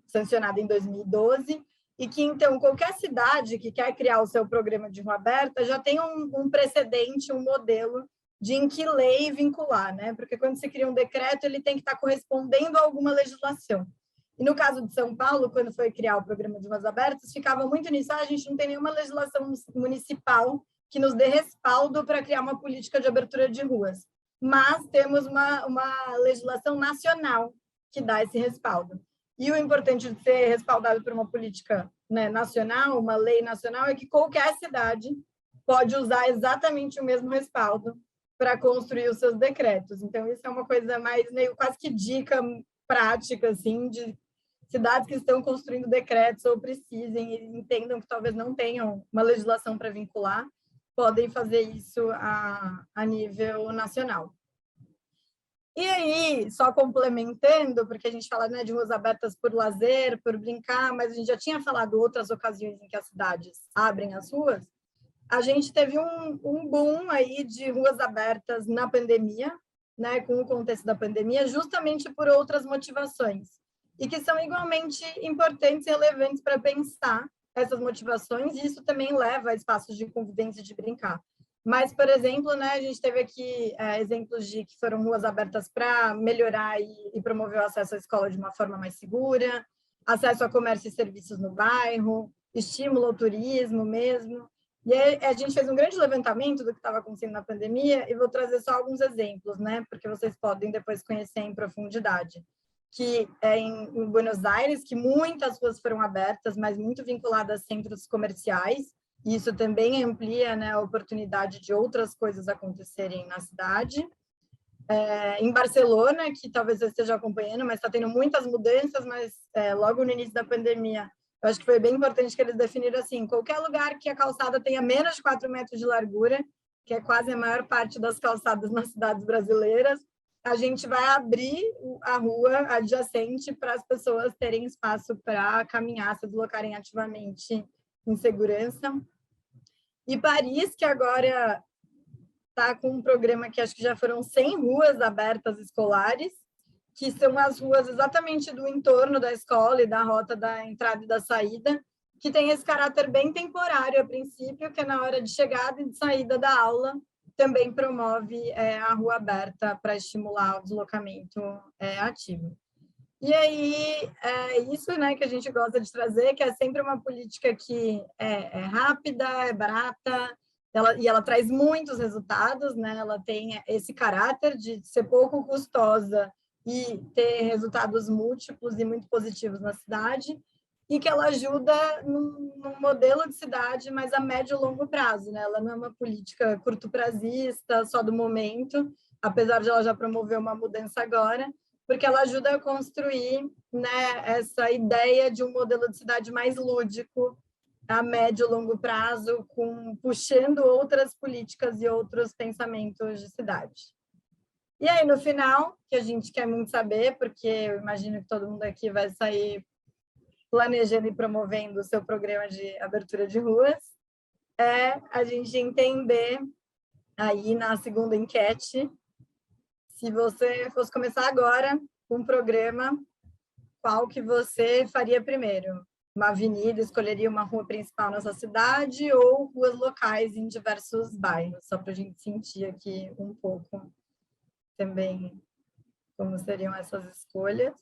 sancionada em 2012, e que, então, qualquer cidade que quer criar o seu programa de rua aberta já tem um precedente, um modelo de em que lei vincular, né? Porque quando se cria um decreto, ele tem que estar correspondendo a alguma legislação. E no caso de São Paulo, quando foi criar o programa de ruas abertas, ficava muito nisso: a gente não tem nenhuma legislação municipal que nos dê respaldo para criar uma política de abertura de ruas, mas temos uma legislação nacional que dá esse respaldo. E o importante de ser respaldado por uma política, né, nacional, uma lei nacional, é que qualquer cidade pode usar exatamente o mesmo respaldo para construir os seus decretos. Então, isso é uma coisa mais meio quase que dica prática, assim, de cidades que estão construindo decretos ou precisem e entendam que talvez não tenham uma legislação para vincular, podem fazer isso a nível nacional. E aí, só complementando, porque a gente fala, né, de ruas abertas por lazer, por brincar, mas a gente já tinha falado outras ocasiões em que as cidades abrem as ruas, a gente teve um boom aí de ruas abertas na pandemia, né, com o contexto da pandemia, justamente por outras motivações, e que são igualmente importantes e relevantes para pensar essas motivações, e isso também leva a espaços de convivência e de brincar. Mas, por exemplo, né, a gente teve aqui exemplos de que foram ruas abertas para melhorar e promover o acesso à escola de uma forma mais segura, acesso a comércio e serviços no bairro, estímulo ao turismo mesmo. E aí, a gente fez um grande levantamento do que estava acontecendo na pandemia, e vou trazer só alguns exemplos, né, porque vocês podem depois conhecer em profundidade. Que é em Buenos Aires, que muitas ruas foram abertas, mas muito vinculadas a centros comerciais, e isso também amplia, né, a oportunidade de outras coisas acontecerem na cidade. Em Barcelona, que talvez você esteja acompanhando, mas está tendo muitas mudanças, mas logo no início da pandemia, eu acho que foi bem importante que eles definiram assim, qualquer lugar que a calçada tenha menos de 4 metros de largura, que é quase a maior parte das calçadas nas cidades brasileiras, a gente vai abrir a rua adjacente para as pessoas terem espaço para caminhar, se deslocarem ativamente em segurança. E Paris, que agora está com um programa que acho que já foram 100 ruas abertas escolares, que são as ruas exatamente do entorno da escola e da rota da entrada e da saída, que tem esse caráter bem temporário a princípio, que é na hora de chegada e de saída da aula, também promove a rua aberta para estimular o deslocamento ativo. E aí, isso, né, que a gente gosta de trazer, que é sempre uma política que é rápida, é barata, ela traz muitos resultados, né? Ela tem esse caráter de ser pouco custosa e ter resultados múltiplos e muito positivos na cidade, e que ela ajuda num modelo de cidade mais a médio e longo prazo, né? Ela não é uma política curto-prazista, só do momento, apesar de ela já promover uma mudança agora, porque ela ajuda a construir, né, essa ideia de um modelo de cidade mais lúdico, a médio e longo prazo, puxando outras políticas e outros pensamentos de cidade. E aí, no final, que a gente quer muito saber, porque eu imagino que todo mundo aqui vai sair planejando e promovendo o seu programa de abertura de ruas, é a gente entender aí na segunda enquete, se você fosse começar agora um programa, qual que você faria primeiro? Uma avenida, escolheria uma rua principal nessa cidade ou ruas locais em diversos bairros, só para a gente sentir aqui um pouco também como seriam essas escolhas.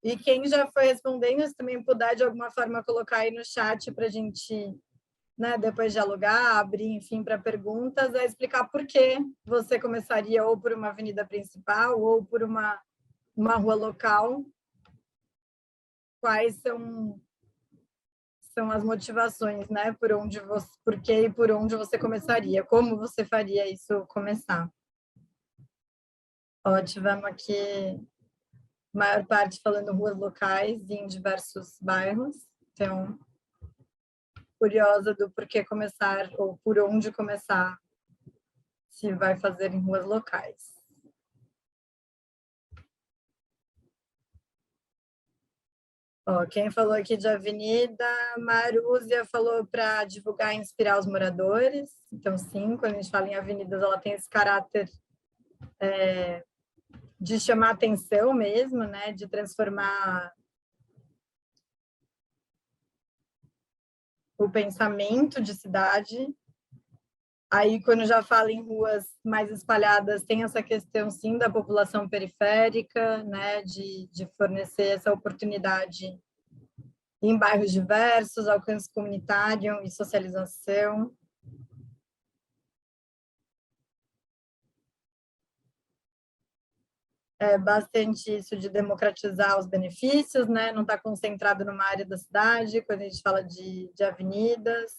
E quem já foi respondendo, se também puder de alguma forma colocar aí no chat para a gente, né, depois dialogar, abrir, enfim, para perguntas, explicar por que você começaria ou por uma avenida principal ou por uma rua local, quais são as motivações, né, por que e por onde você começaria, como você faria isso começar. Ó, tivemos aqui maior parte falando ruas locais em diversos bairros, então curiosa do porquê começar ou por onde começar, se vai fazer em ruas locais. Ó, quem falou aqui de avenida, Marúzia falou para divulgar e inspirar os moradores. Então, sim, quando a gente fala em avenidas, ela tem esse caráter de chamar atenção mesmo, né? De transformar o pensamento de cidade. Aí, quando já fala em ruas mais espalhadas, tem essa questão, sim, da população periférica, né, de fornecer essa oportunidade em bairros diversos, alcance comunitário e socialização. Bastante isso de democratizar os benefícios, né, não está concentrado numa área da cidade, quando a gente fala de avenidas.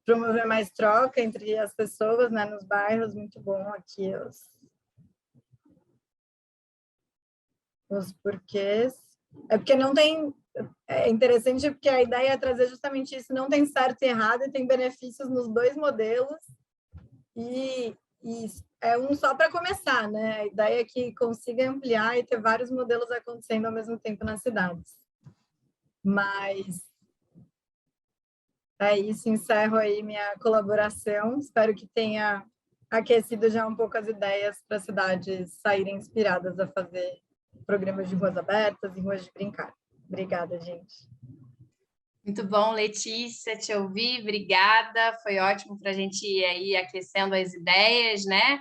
Promover mais troca entre as pessoas, né, nos bairros, muito bom aqui os porquês. É porque não tem... É interessante porque a ideia é trazer justamente isso, não tem certo e errado, e tem benefícios nos dois modelos, e é um só para começar, né? A ideia é que consiga ampliar e ter vários modelos acontecendo ao mesmo tempo nas cidades. Mas é isso, encerro aí minha colaboração. Espero que tenha aquecido já um pouco as ideias para as cidades saírem inspiradas a fazer programas de ruas abertas e ruas de brincar. Obrigada, gente. Muito bom, Letícia, te ouvir, obrigada. Foi ótimo para a gente ir aí aquecendo as ideias, né?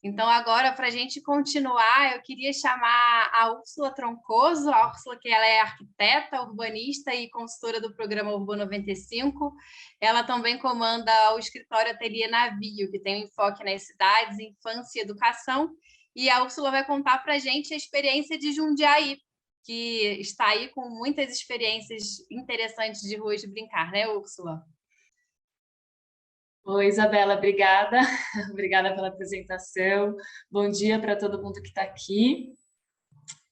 Então, agora, para a gente continuar, eu queria chamar a Úrsula Troncoso, a Úrsula, que ela é arquiteta, urbanista e consultora do Programa Urbano 95. Ela também comanda o escritório Ateliê Navio, que tem um enfoque nas cidades, infância e educação. E a Úrsula vai contar para a gente a experiência de Jundiaí, que está aí com muitas experiências interessantes de ruas de brincar, né, Úrsula? Oi, Isabela, obrigada. Obrigada pela apresentação. Bom dia para todo mundo que está aqui.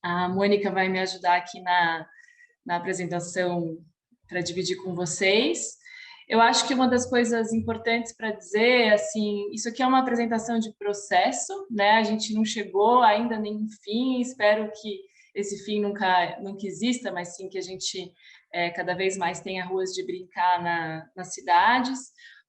A Mônica vai me ajudar aqui na apresentação para dividir com vocês. Eu acho que uma das coisas importantes para dizer, assim, isso aqui é uma apresentação de processo, né? A gente não chegou ainda nem fim, espero que esse fim nunca exista, mas sim que a gente cada vez mais tenha ruas de brincar nas cidades.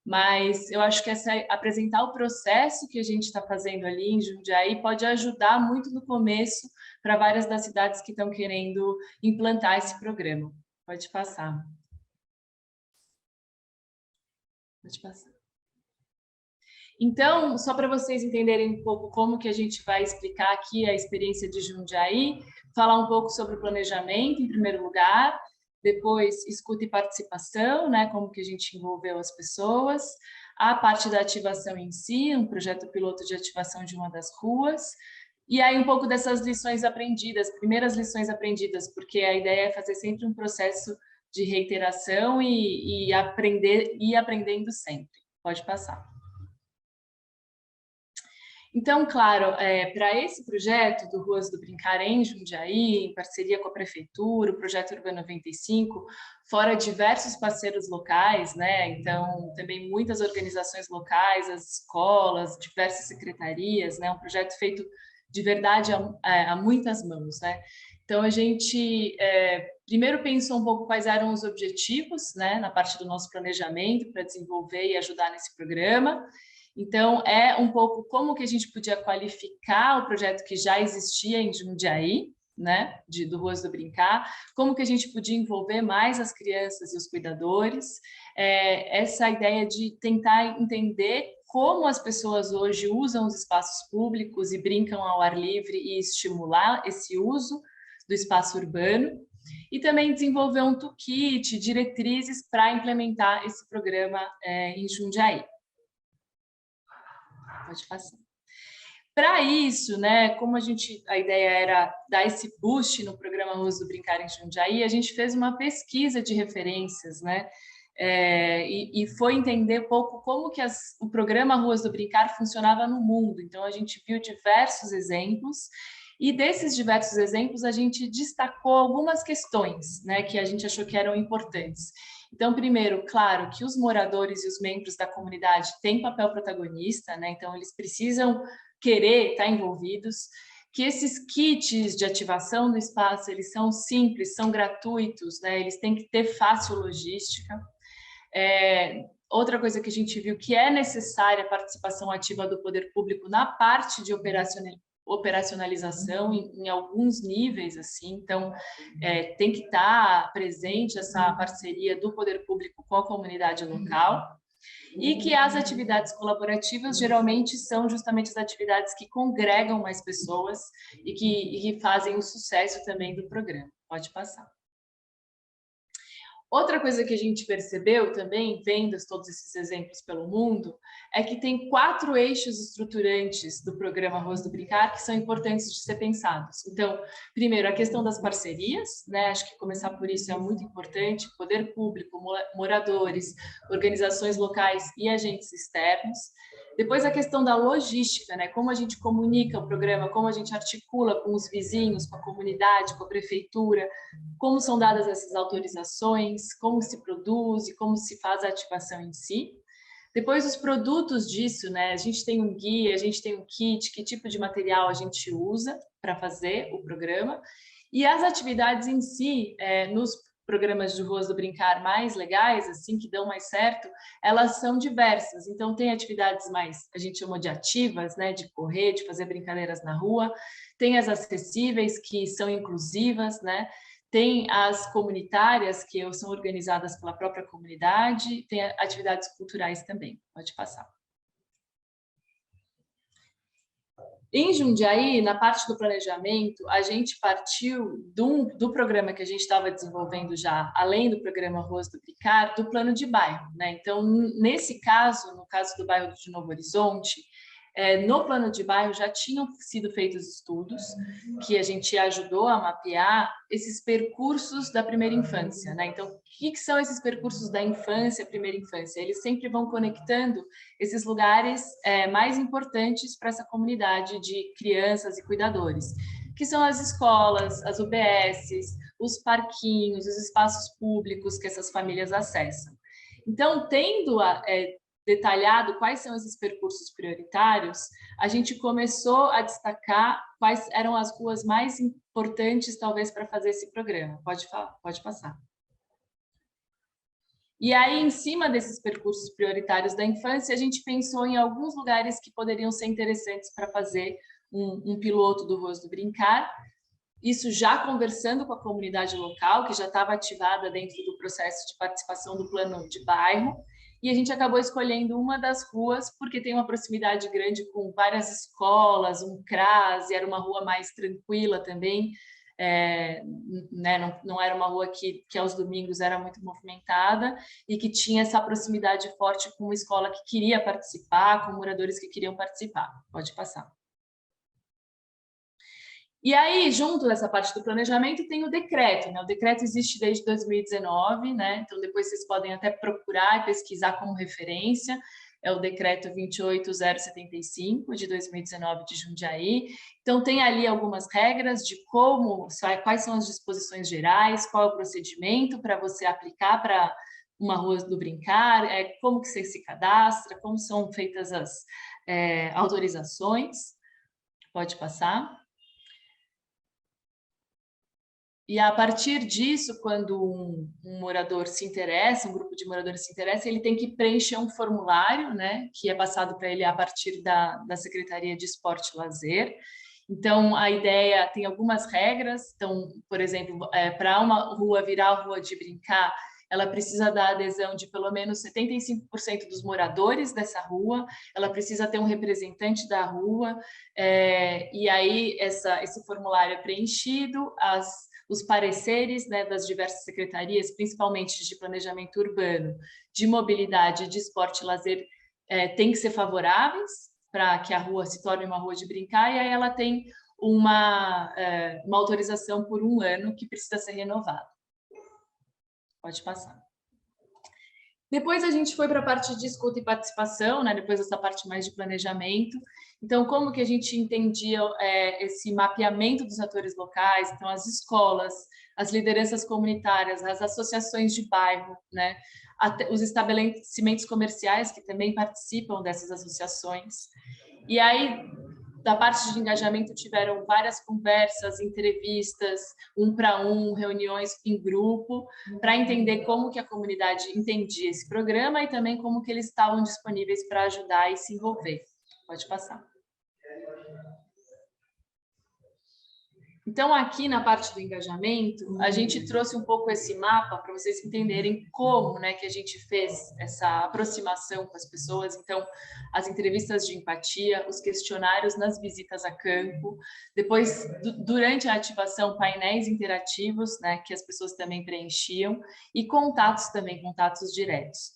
Mas eu acho que apresentar o processo que a gente está fazendo ali em Jundiaí pode ajudar muito no começo para várias das cidades que estão querendo implantar esse programa. Pode passar. Pode passar. Então, só para vocês entenderem um pouco como que a gente vai explicar aqui a experiência de Jundiaí, falar um pouco sobre o planejamento, em primeiro lugar, depois escuta e participação, né, como que a gente envolveu as pessoas, a parte da ativação em si, um projeto piloto de ativação de uma das ruas, e aí um pouco dessas lições aprendidas, primeiras lições aprendidas, porque a ideia é fazer sempre um processo de reiteração e aprendendo sempre. Pode passar. Então, claro, para esse projeto do Ruas do Brincar em Jundiaí, em parceria com a Prefeitura, o Projeto Urbano 95, fora diversos parceiros locais, né? Então, também muitas organizações locais, as escolas, diversas secretarias, né? Um projeto feito de verdade a muitas mãos, né? Então, a gente primeiro pensou um pouco quais eram os objetivos, né? Na parte do nosso planejamento para desenvolver e ajudar nesse programa. Então, é um pouco como que a gente podia qualificar o projeto que já existia em Jundiaí, né, do Ruas do Brincar, como que a gente podia envolver mais as crianças e os cuidadores, essa ideia de tentar entender como as pessoas hoje usam os espaços públicos e brincam ao ar livre e estimular esse uso do espaço urbano, e também desenvolver um toolkit, diretrizes para implementar esse programa em Jundiaí. Pode passar. Para isso, né, como a ideia era dar esse boost no programa Ruas do Brincar em Jundiaí, a gente fez uma pesquisa de referências, né, e foi entender um pouco como que o programa Ruas do Brincar funcionava no mundo. Então, a gente viu diversos exemplos, e desses diversos exemplos, a gente destacou algumas questões, né, que a gente achou que eram importantes. Então, primeiro, claro que os moradores e os membros da comunidade têm papel protagonista, né? Então, eles precisam querer estar envolvidos, que esses kits de ativação do espaço, eles são simples, são gratuitos, né? Eles têm que ter fácil logística. Outra coisa que a gente viu que é necessária a participação ativa do poder público na parte de operacionalização em alguns níveis, assim, então tem que estar presente essa parceria do poder público com a comunidade local, e que as atividades colaborativas geralmente são justamente as atividades que congregam mais pessoas e que fazem o sucesso também do programa. Pode passar. Outra coisa que a gente percebeu também, vendo todos esses exemplos pelo mundo, é que tem 4 eixos estruturantes do programa Ruas do Brincar que são importantes de ser pensados. Então, primeiro, a questão das parcerias, né? Acho que começar por isso é muito importante, poder público, moradores, organizações locais e agentes externos. Depois, a questão da logística, né? Como a gente comunica o programa, como a gente articula com os vizinhos, com a comunidade, com a prefeitura, como são dadas essas autorizações, como se produz e como se faz a ativação em si. Depois, os produtos disso, né? A gente tem um guia, a gente tem um kit, que tipo de material a gente usa para fazer o programa. E as atividades em si, nos programas de Ruas do Brincar mais legais, assim, que dão mais certo, elas são diversas. Então, tem atividades mais, a gente chama de ativas, né? De correr, de fazer brincadeiras na rua. Tem as acessíveis, que são inclusivas, né? tem as comunitárias, que são organizadas pela própria comunidade, tem atividades culturais também. Pode passar. Em Jundiaí, na parte do planejamento, a gente partiu do programa que a gente estava desenvolvendo já, além do programa Ruas do Brincar, do plano de bairro, né? Então, nesse caso, no caso do bairro de Novo Horizonte, no plano de bairro já tinham sido feitos estudos que a gente ajudou a mapear esses percursos da primeira infância, né? Então, o que são esses percursos da infância, primeira infância? Eles sempre vão conectando esses lugares mais importantes para essa comunidade de crianças e cuidadores, que são as escolas, as UBSs, os parquinhos, os espaços públicos que essas famílias acessam. Então, tendo detalhado quais são esses percursos prioritários, a gente começou a destacar quais eram as ruas mais importantes, talvez, para fazer esse programa. Pode passar. E aí, em cima desses percursos prioritários da infância, a gente pensou em alguns lugares que poderiam ser interessantes para fazer um piloto do Ruas do Brincar. Isso já conversando com a comunidade local, que já estava ativada dentro do processo de participação do plano de bairro. E a gente acabou escolhendo uma das ruas, porque tem uma proximidade grande com várias escolas, um CRAS, e era uma rua mais tranquila também, né? Não era uma rua que aos domingos era muito movimentada, e que tinha essa proximidade forte com uma escola que queria participar, com moradores que queriam participar. Pode passar. E aí, junto dessa parte do planejamento, tem o decreto, né? O decreto existe desde 2019, né? Então, depois vocês podem até procurar e pesquisar como referência. É o decreto 28075, de 2019, de Jundiaí. Então, tem ali algumas regras de quais são as disposições gerais, qual é o procedimento para você aplicar para uma Rua do Brincar, como que você se cadastra, como são feitas as autorizações. Pode passar. E a partir disso, quando um morador se interessa, um grupo de moradores se interessa, ele tem que preencher um formulário, né, que é passado para ele a partir da Secretaria de Esporte e Lazer. Então, a ideia tem algumas regras. Então, por exemplo, para uma rua virar rua de brincar, ela precisa da adesão de pelo menos 75% dos moradores dessa rua, ela precisa ter um representante da rua, e aí esse formulário é preenchido, os pareceres, né, das diversas secretarias, principalmente de planejamento urbano, de mobilidade, de esporte e lazer, têm que ser favoráveis para que a rua se torne uma rua de brincar, e aí ela tem uma autorização por 1 ano que precisa ser renovada. Pode passar. Depois a gente foi para a parte de escuta e participação, né? Depois dessa parte mais de planejamento. Então, como que a gente entendia esse mapeamento dos atores locais? Então, as escolas, as lideranças comunitárias, as associações de bairro, né? Até os estabelecimentos comerciais que também participam dessas associações. E aí, da parte de engajamento, tiveram várias conversas, entrevistas, 1 para 1, reuniões em grupo, para entender como que a comunidade entendia esse programa e também como que eles estavam disponíveis para ajudar e se envolver. Pode passar. Então, aqui na parte do engajamento, a gente trouxe um pouco esse mapa para vocês entenderem como, né, que a gente fez essa aproximação com as pessoas. Então, as entrevistas de empatia, os questionários nas visitas a campo, depois, durante a ativação, painéis interativos, né, que as pessoas também preenchiam, e contatos também, contatos diretos.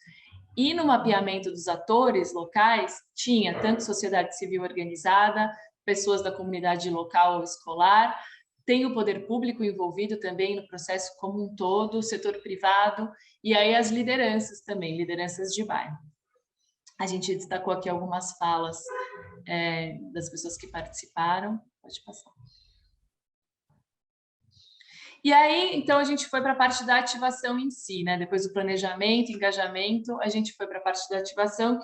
E no mapeamento dos atores locais, tinha tanto sociedade civil organizada, pessoas da comunidade local ou escolar, tem o poder público envolvido também no processo como um todo, o setor privado, e aí as lideranças também, lideranças de bairro. A gente destacou aqui algumas falas das pessoas que participaram. Pode passar. E aí, então, a gente foi para a parte da ativação em si, né? Depois do planejamento, engajamento, a gente foi para a parte da ativação,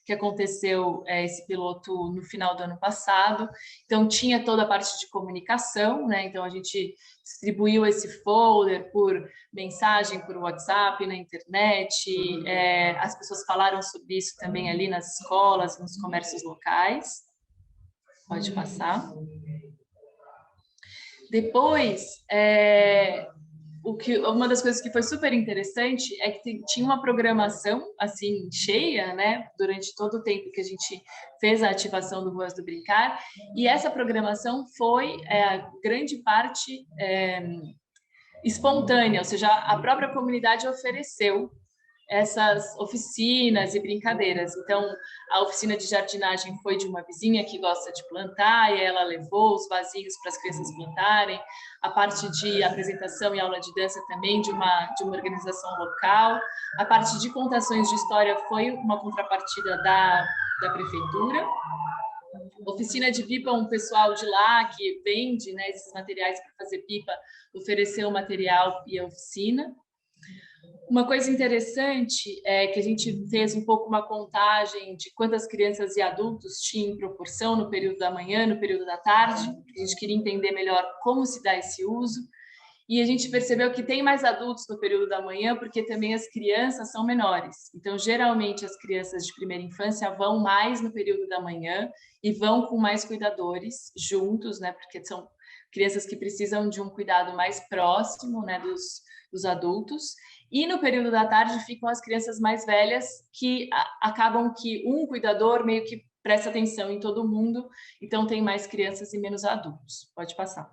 que aconteceu esse piloto no final do ano passado. Então, tinha toda a parte de comunicação, né? Então, a gente distribuiu esse folder por mensagem, por WhatsApp, na internet. As pessoas falaram sobre isso também ali nas escolas, nos comércios locais. Pode passar. Depois, uma das coisas que foi super interessante é que tinha uma programação assim cheia, né, durante todo o tempo que a gente fez a ativação do Ruas do Brincar, e essa programação foi grande parte espontânea, ou seja, a própria comunidade ofereceu essas oficinas e brincadeiras. Então, a oficina de jardinagem foi de uma vizinha que gosta de plantar, e ela levou os vasinhos para as crianças plantarem. A parte de apresentação e aula de dança também de uma organização local. A parte de contações de história foi uma contrapartida da prefeitura. Oficina de pipa, um pessoal de lá que vende, né, esses materiais para fazer pipa, ofereceu o material e a oficina. Uma coisa interessante é que a gente fez um pouco uma contagem de quantas crianças e adultos tinha em proporção no período da manhã, no período da tarde. A gente queria entender melhor como se dá esse uso. E a gente percebeu que tem mais adultos no período da manhã, porque também as crianças são menores. Então, geralmente, as crianças de primeira infância vão mais no período da manhã e vão com mais cuidadores juntos, né? Porque são crianças que precisam de um cuidado mais próximo, né, dos adultos. E no período da tarde ficam as crianças mais velhas, que acabam que um cuidador meio que presta atenção em todo mundo, então tem mais crianças e menos adultos. Pode passar.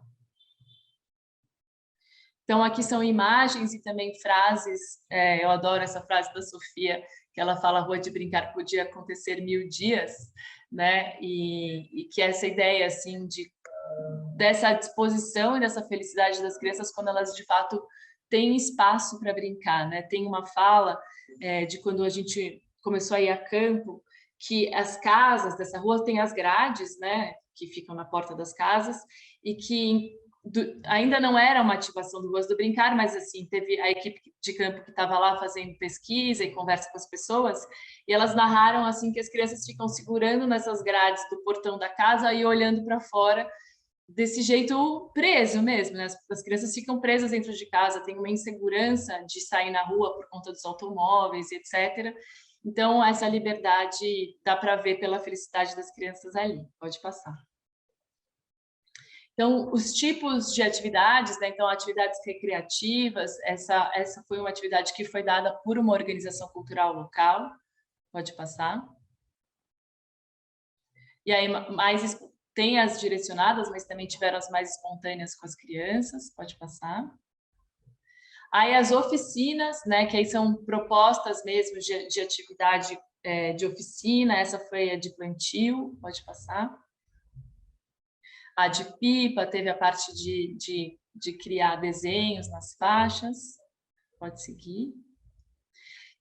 Então, aqui são imagens e também frases. Eu adoro essa frase da Sofia, que ela fala: Rua de Brincar podia acontecer 1000 dias, né? E que essa ideia, assim, dessa disposição e dessa felicidade das crianças quando elas, de fato, têm espaço para brincar, né? Tem uma fala de quando a gente começou a ir a campo, que as casas dessa rua têm as grades, né? Que ficam na porta das casas, e que ainda não era uma ativação do Ruas do Brincar, mas assim, teve a equipe de campo que estava lá fazendo pesquisa e conversa com as pessoas, e elas narraram assim que as crianças ficam segurando nessas grades do portão da casa e olhando para fora, desse jeito preso mesmo, né? As crianças ficam presas dentro de casa, tem uma insegurança de sair na rua por conta dos automóveis, etc. Então, essa liberdade dá para ver pela felicidade das crianças ali. Pode passar. Então, os tipos de atividades, né? Então, atividades recreativas, essa foi uma atividade que foi dada por uma organização cultural local. Pode passar. E aí, tem as direcionadas, mas também tiveram as mais espontâneas com as crianças. Pode passar. Aí, as oficinas, né? Que aí são propostas mesmo de atividade de oficina. Essa foi a de plantio. Pode passar. A de pipa, teve a parte de criar desenhos nas faixas. Pode seguir.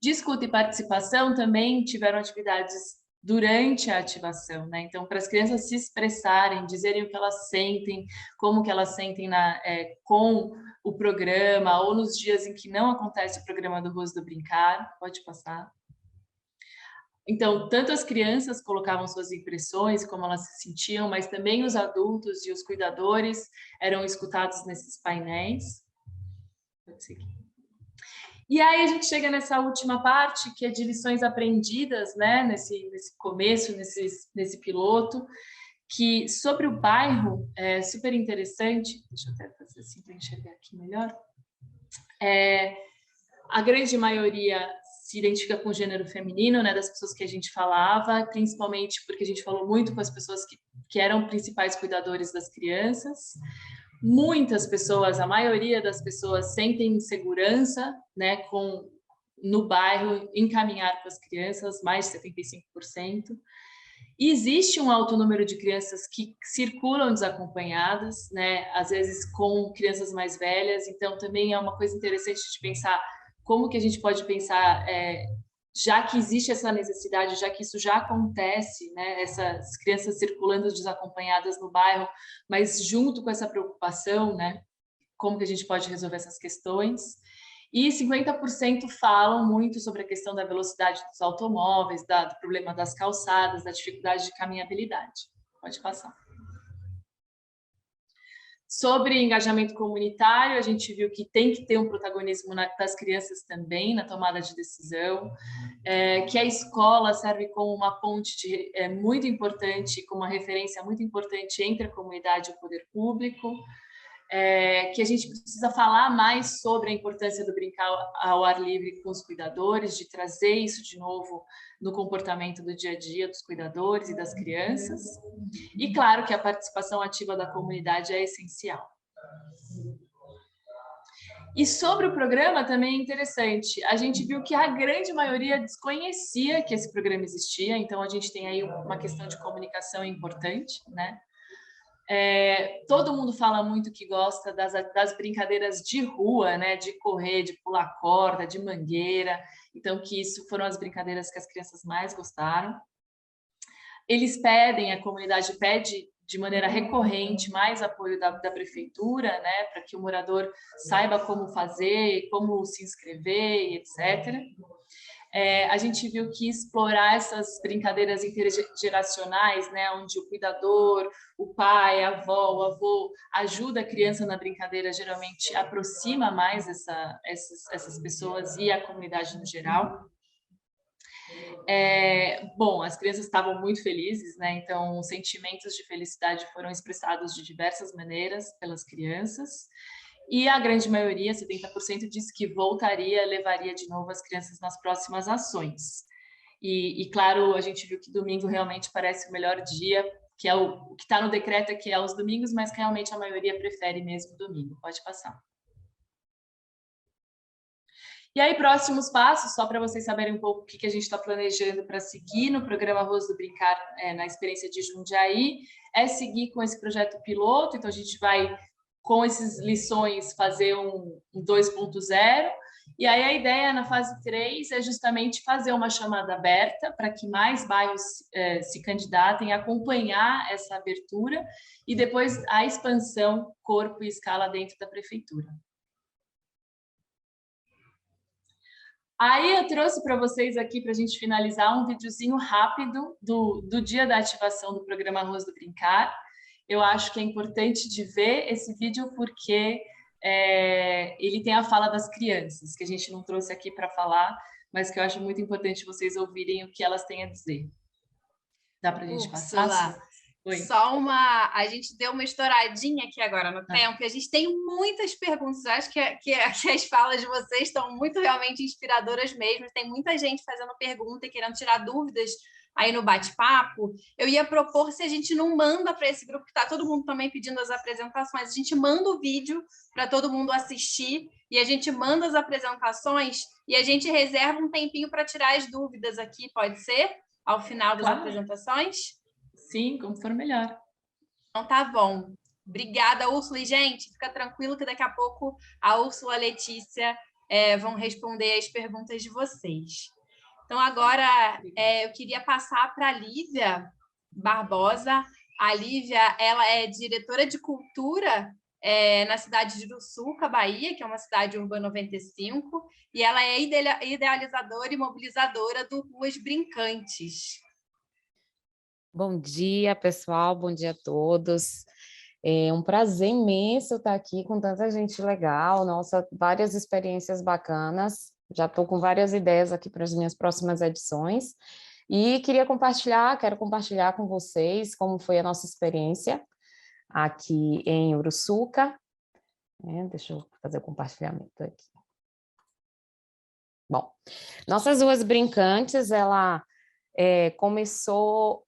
De escuta e participação também tiveram atividades durante a ativação, né? Então, para as crianças se expressarem, dizerem o que elas sentem, como que elas sentem com o programa, ou nos dias em que não acontece o programa do Ruas do Brincar. Pode passar. Então, tanto as crianças colocavam suas impressões, como elas se sentiam, mas também os adultos e os cuidadores eram escutados nesses painéis. Pode seguir. E aí a gente chega nessa última parte, que é de lições aprendidas, né? Nesse começo, nesse piloto, que sobre o bairro, é super interessante. Deixa eu até fazer assim para enxergar aqui melhor. A grande maioria se identifica com o gênero feminino, né, das pessoas que a gente falava, principalmente porque a gente falou muito com as pessoas que eram principais cuidadores das crianças. Muitas pessoas, a maioria das pessoas sentem insegurança, né, no bairro, encaminhar para as crianças, mais de 75%. E existe um alto número de crianças que circulam desacompanhadas, né, às vezes com crianças mais velhas, então também é uma coisa interessante de pensar como que a gente pode pensar, já que existe essa necessidade, já que isso já acontece, né, essas crianças circulando desacompanhadas no bairro, mas junto com essa preocupação, né, como que a gente pode resolver essas questões. E 50% falam muito sobre a questão da velocidade dos automóveis, do problema das calçadas, da dificuldade de caminhabilidade. Pode passar. Sobre engajamento comunitário, a gente viu que tem que ter um protagonismo das crianças também na tomada de decisão, que a escola serve como uma ponte muito importante, como uma referência muito importante entre a comunidade e o poder público. que a gente precisa falar mais sobre a importância do brincar ao ar livre com os cuidadores, de trazer isso de novo no comportamento do dia a dia dos cuidadores e das crianças. E claro que a participação ativa da comunidade é essencial. E sobre o programa também é interessante, a gente viu que a grande maioria desconhecia que esse programa existia, então a gente tem aí uma questão de comunicação importante, né? Todo mundo fala muito que gosta das brincadeiras de rua, né? De correr, de pular corda, de mangueira, então que isso foram as brincadeiras que as crianças mais gostaram. Eles pedem, a comunidade pede de maneira recorrente mais apoio da prefeitura, né, para que o morador saiba como fazer, como se inscrever, etc. A gente viu que explorar essas brincadeiras intergeracionais, né, onde o cuidador, o pai, a avó, o avô ajuda a criança na brincadeira, geralmente aproxima mais essas pessoas e a comunidade no geral. Bom, as crianças estavam muito felizes, né? Então, os sentimentos de felicidade foram expressados de diversas maneiras pelas crianças. E a grande maioria, 70%, disse que voltaria, levaria de novo as crianças nas próximas ações. E claro, a gente viu que domingo realmente parece o melhor dia, que é o que está no decreto é que é aos domingos, mas que realmente a maioria prefere mesmo domingo. Pode passar. E aí, próximos passos, só para vocês saberem um pouco o que a gente está planejando para seguir no programa Ruas do Brincar, na experiência de Jundiaí, é seguir com esse projeto piloto. Então, a gente vai, com essas lições, fazer um 2.0. E aí, a ideia na fase 3 é justamente fazer uma chamada aberta para que mais bairros se candidatem, acompanhar essa abertura e depois a expansão, corpo e escala dentro da prefeitura. Aí eu trouxe para vocês aqui, para a gente finalizar, um videozinho rápido do dia da ativação do programa Ruas do Brincar. Eu acho que é importante de ver esse vídeo porque ele tem a fala das crianças, que a gente não trouxe aqui para falar, mas que eu acho muito importante vocês ouvirem o que elas têm a dizer. Dá para a gente passar? Oi. Só a gente deu uma estouradinha aqui agora no tempo, e a gente tem muitas perguntas. Eu acho que as falas de vocês estão muito realmente inspiradoras mesmo. Tem muita gente fazendo pergunta e querendo tirar dúvidas aí no bate-papo. Eu ia propor se a gente não manda para esse grupo, que está todo mundo também pedindo as apresentações, a gente manda o vídeo para todo mundo assistir, e a gente manda as apresentações, e a gente reserva um tempinho para tirar as dúvidas aqui, pode ser? Ao final das apresentações? Sim, como for melhor. Então tá bom. Obrigada, Úrsula. E, gente, fica tranquilo que daqui a pouco a Úrsula e a Letícia vão responder as perguntas de vocês. Então, agora eu queria passar para a Lívia Barbosa. A Lívia, ela é diretora de cultura na cidade de Uruçuca, Bahia, que é uma cidade urbana 95, e ela é idealizadora e mobilizadora do Ruas Brincantes. Bom dia, pessoal, bom dia a todos. É um prazer imenso estar aqui com tanta gente legal, nossa, várias experiências bacanas. Já estou com várias ideias aqui para as minhas próximas edições. E quero compartilhar com vocês como foi a nossa experiência aqui em Uruçuca. Deixa eu fazer o compartilhamento aqui. Bom, nossas Ruas Brincantes, ela começou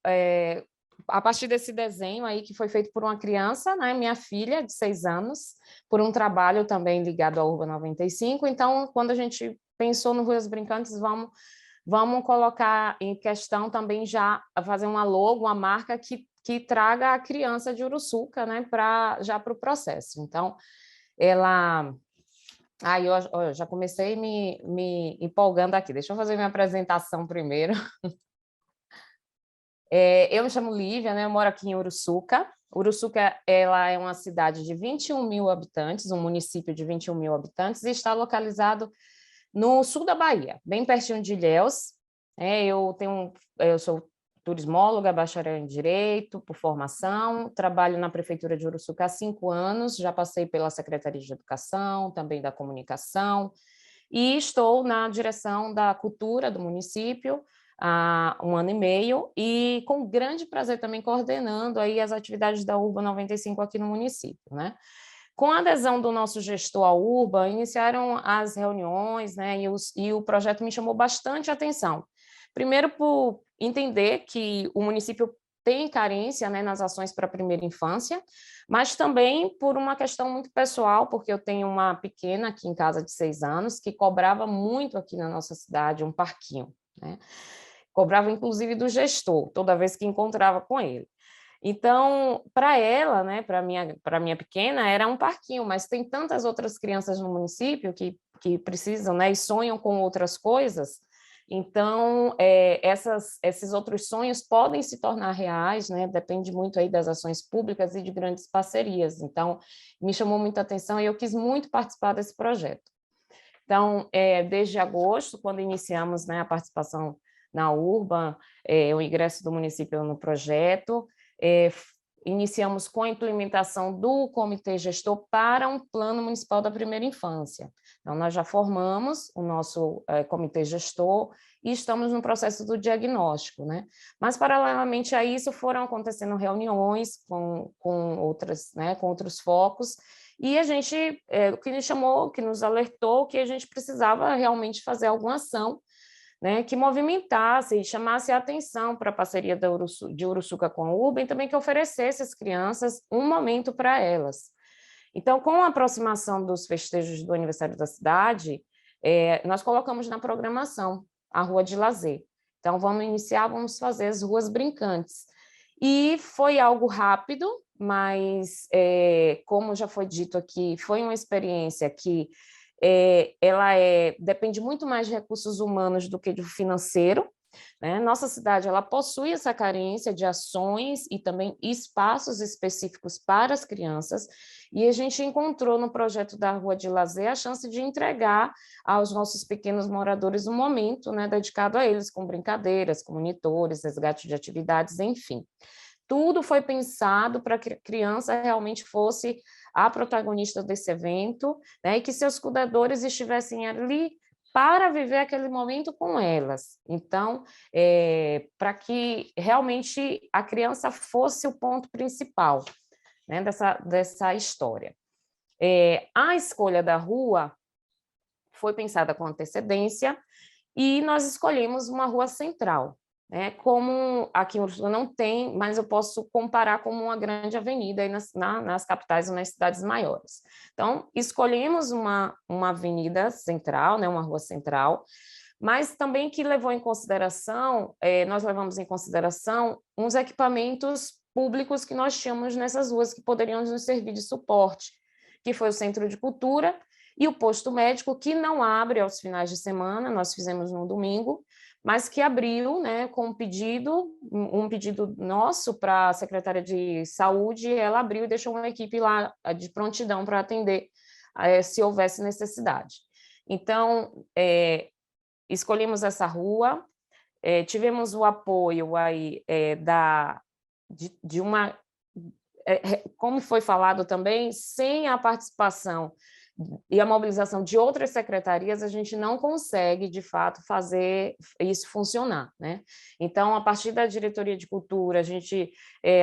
a partir desse desenho aí que foi feito por uma criança, né, minha filha, de 6 anos, por um trabalho também ligado ao Urban 95. Então, quando a gente pensou no Ruas Brincantes, vamos colocar em questão também já fazer uma logo, uma marca que traga a criança de Uruçuca, né, já para o processo. Então, ela... eu já comecei me empolgando aqui. Deixa eu fazer minha apresentação primeiro. Eu me chamo Lívia, né? Eu moro aqui em Uruçuca. Uruçuca, ela é uma cidade de 21 mil habitantes, um município de 21 mil habitantes, e está localizado no sul da Bahia, bem pertinho de Ilhéus. Eu sou turismóloga, bacharel em Direito, por formação, trabalho na Prefeitura de Uruçuca há 5 anos, já passei pela Secretaria de Educação, também da Comunicação, e estou na direção da Cultura do município, há 1 ano e meio, e com grande prazer também coordenando aí as atividades da Urban 95 aqui no município, né? Com a adesão do nosso gestor à Urban, iniciaram as reuniões, né, e o projeto me chamou bastante atenção. Primeiro, por entender que o município tem carência, né, nas ações para a primeira infância, mas também por uma questão muito pessoal, porque eu tenho uma pequena aqui em casa de 6 anos que cobrava muito aqui na nossa cidade um parquinho, né? Cobrava inclusive do gestor, toda vez que encontrava com ele. Então, para ela, né, para minha pequena, era um parquinho, mas tem tantas outras crianças no município que precisam, né, e sonham com outras coisas. Então, esses outros sonhos podem se tornar reais, né, depende muito aí das ações públicas e de grandes parcerias. Então, me chamou muita atenção e eu quis muito participar desse projeto. Então, desde agosto, quando iniciamos, né, a participação na Urban, o ingresso do município no projeto, iniciamos com a implementação do comitê gestor para um plano municipal da primeira infância. Então, nós já formamos o nosso comitê gestor e estamos no processo do diagnóstico, né? Mas, paralelamente a isso, foram acontecendo reuniões com outras, né, com outros focos, e a gente, o que nos chamou, que nos alertou que a gente precisava realmente fazer alguma ação, né, que movimentasse e chamasse a atenção para a parceria de Uruçuca com a Urban, e também que oferecesse às crianças um momento para elas. Então, com a aproximação dos festejos do aniversário da cidade, nós colocamos na programação a Rua de Lazer. Então, vamos fazer as ruas brincantes. E foi algo rápido, mas, como já foi dito aqui, foi uma experiência que ela depende muito mais de recursos humanos do que do financeiro, né? Nossa cidade ela possui essa carência de ações e também espaços específicos para as crianças, e a gente encontrou no projeto da Rua de Lazer a chance de entregar aos nossos pequenos moradores um momento, né, dedicado a eles, com brincadeiras, com monitores, resgate de atividades, enfim. Tudo foi pensado para que a criança realmente fosse a protagonista desse evento, né, e que seus cuidadores estivessem ali para viver aquele momento com elas. Então, para que realmente a criança fosse o ponto principal, né, dessa história. A escolha da rua foi pensada com antecedência e nós escolhemos uma rua central, né? Como aqui em Uruçuca não tem, mas eu posso comparar como uma grande avenida aí nas capitais ou nas cidades maiores. Então, escolhemos uma avenida central, né? Uma rua central, mas também que levou em consideração, nós levamos em consideração uns equipamentos públicos que nós tínhamos nessas ruas que poderiam nos servir de suporte, que foi o Centro de Cultura e o posto médico, que não abre aos finais de semana, nós fizemos no domingo, mas que abriu, né, com um pedido nosso para a Secretaria de Saúde, ela abriu e deixou uma equipe lá de prontidão para atender se houvesse necessidade. Então, escolhemos essa rua, tivemos o apoio aí de uma... como foi falado também, sem a participação e a mobilização de outras secretarias, a gente não consegue, de fato, fazer isso funcionar, né? Então, a partir da Diretoria de Cultura, a gente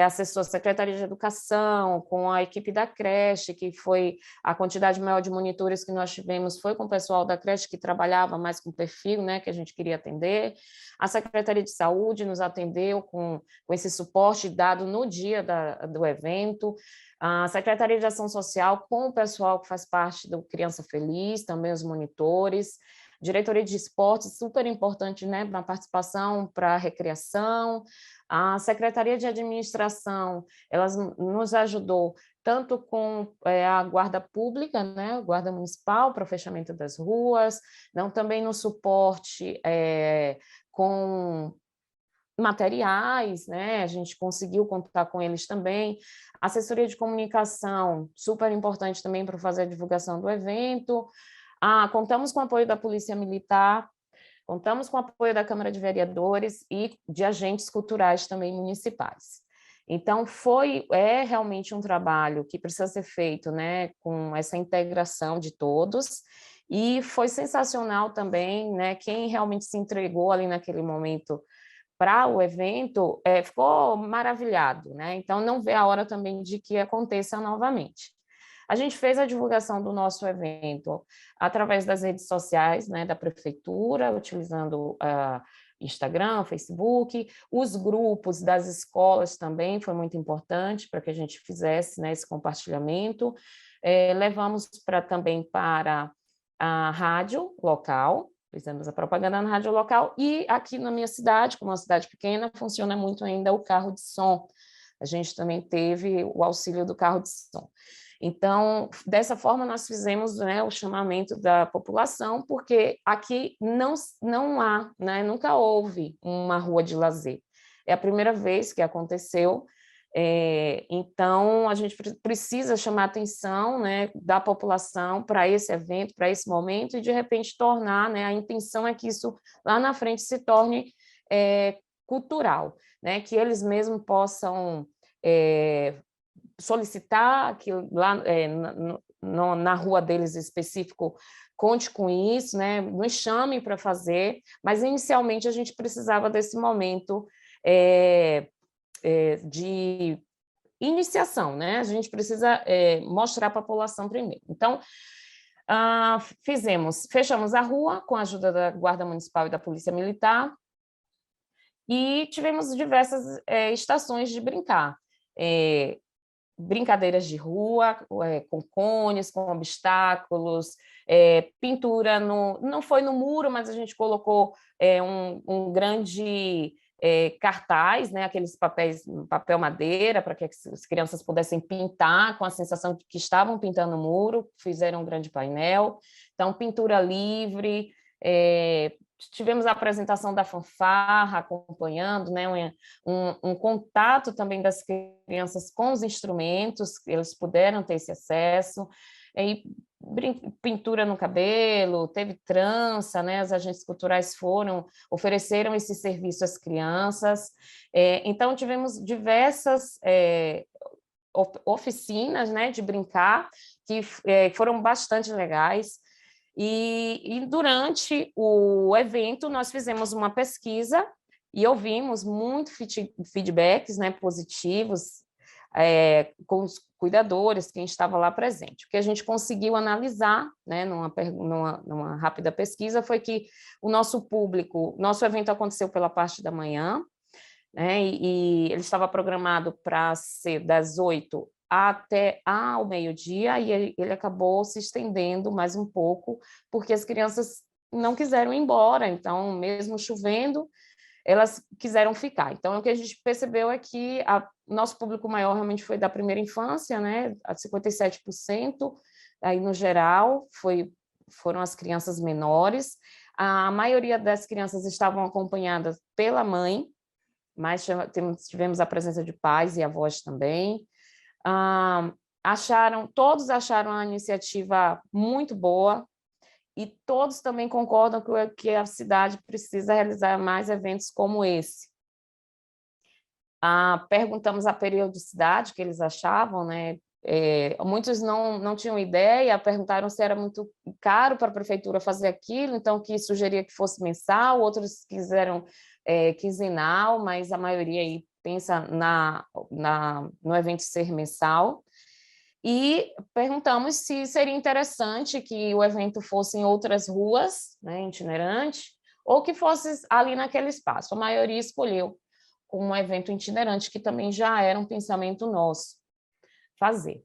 acessou a Secretaria de Educação, com a equipe da creche, que foi a quantidade maior de monitores que nós tivemos, foi com o pessoal da creche que trabalhava mais com o perfil, né, que a gente queria atender. A Secretaria de Saúde nos atendeu com esse suporte dado no dia do evento. A Secretaria de Ação Social, com o pessoal que faz parte do Criança Feliz, também os monitores, Diretoria de Esportes, super importante, né, na participação para a recreação, a Secretaria de Administração, elas nos ajudou tanto com a guarda pública, né, guarda municipal para o fechamento das ruas, não, também no suporte com materiais, né? A gente conseguiu contar com eles também. Assessoria de comunicação, super importante também para fazer a divulgação do evento. Contamos com o apoio da Polícia Militar, contamos com o apoio da Câmara de Vereadores e de agentes culturais também municipais. Então, realmente um trabalho que precisa ser feito, né, com essa integração de todos, e foi sensacional também, né, quem realmente se entregou ali naquele momento para o evento, ficou maravilhado, né? Então, não vê a hora também de que aconteça novamente. A gente fez a divulgação do nosso evento através das redes sociais, né, da prefeitura, utilizando Instagram, Facebook, os grupos das escolas também foi muito importante para que a gente fizesse, né, esse compartilhamento. Levamos também para a rádio local, fizemos a propaganda na rádio local, e aqui na minha cidade, como é uma cidade pequena, funciona muito ainda o carro de som. A gente também teve o auxílio do carro de som. Então, dessa forma, nós fizemos, né, o chamamento da população, porque aqui não há, né, nunca houve uma rua de lazer. É a primeira vez que aconteceu, então a gente precisa chamar a atenção, né, da população para esse evento, para esse momento, e de repente tornar, né, a intenção é que isso lá na frente se torne cultural, né, que eles mesmos possam solicitar que lá na rua deles específico conte com isso, né, nos chamem para fazer, mas inicialmente a gente precisava desse momento de iniciação, né? A gente precisa mostrar para a população primeiro. Então, fechamos a rua com a ajuda da Guarda Municipal e da Polícia Militar e tivemos diversas estações de brincar. Brincadeiras de rua, com cones, com obstáculos, pintura, não foi no muro, mas a gente colocou um grande cartaz, né, aqueles papel madeira, para que as crianças pudessem pintar com a sensação de que estavam pintando o muro, fizeram um grande painel, então pintura livre, tivemos a apresentação da fanfarra acompanhando, né, um contato também das crianças com os instrumentos, eles puderam ter esse acesso, e pintura no cabelo, teve trança, né, as agentes culturais ofereceram esse serviço às crianças, então tivemos diversas oficinas, né, de brincar, que foram bastante legais. E durante o evento, nós fizemos uma pesquisa e ouvimos muitos feedbacks, né, positivos com os cuidadores, quem estava lá presente. O que a gente conseguiu analisar, né, numa rápida pesquisa, foi que o nosso evento aconteceu pela parte da manhã, né, e ele estava programado para ser das 8 até ao meio-dia, e ele acabou se estendendo mais um pouco, porque as crianças não quiseram ir embora, então, mesmo chovendo, elas quiseram ficar. Então, o que a gente percebeu é que nosso público maior realmente foi da primeira infância, né, a 57%, aí no geral, foram as crianças menores, a maioria das crianças estavam acompanhadas pela mãe, mas tivemos a presença de pais e avós também. Todos acharam a iniciativa muito boa e todos também concordam que a cidade precisa realizar mais eventos como esse. Perguntamos a periodicidade que eles achavam, né? Muitos não tinham ideia, perguntaram se era muito caro para a prefeitura fazer aquilo, então que sugeria que fosse mensal, outros quiseram quinzenal, mas a maioria aí pensa no evento ser mensal, e perguntamos se seria interessante que o evento fosse em outras ruas, né, itinerante, ou que fosse ali naquele espaço. A maioria escolheu como um evento itinerante, que também já era um pensamento nosso fazer.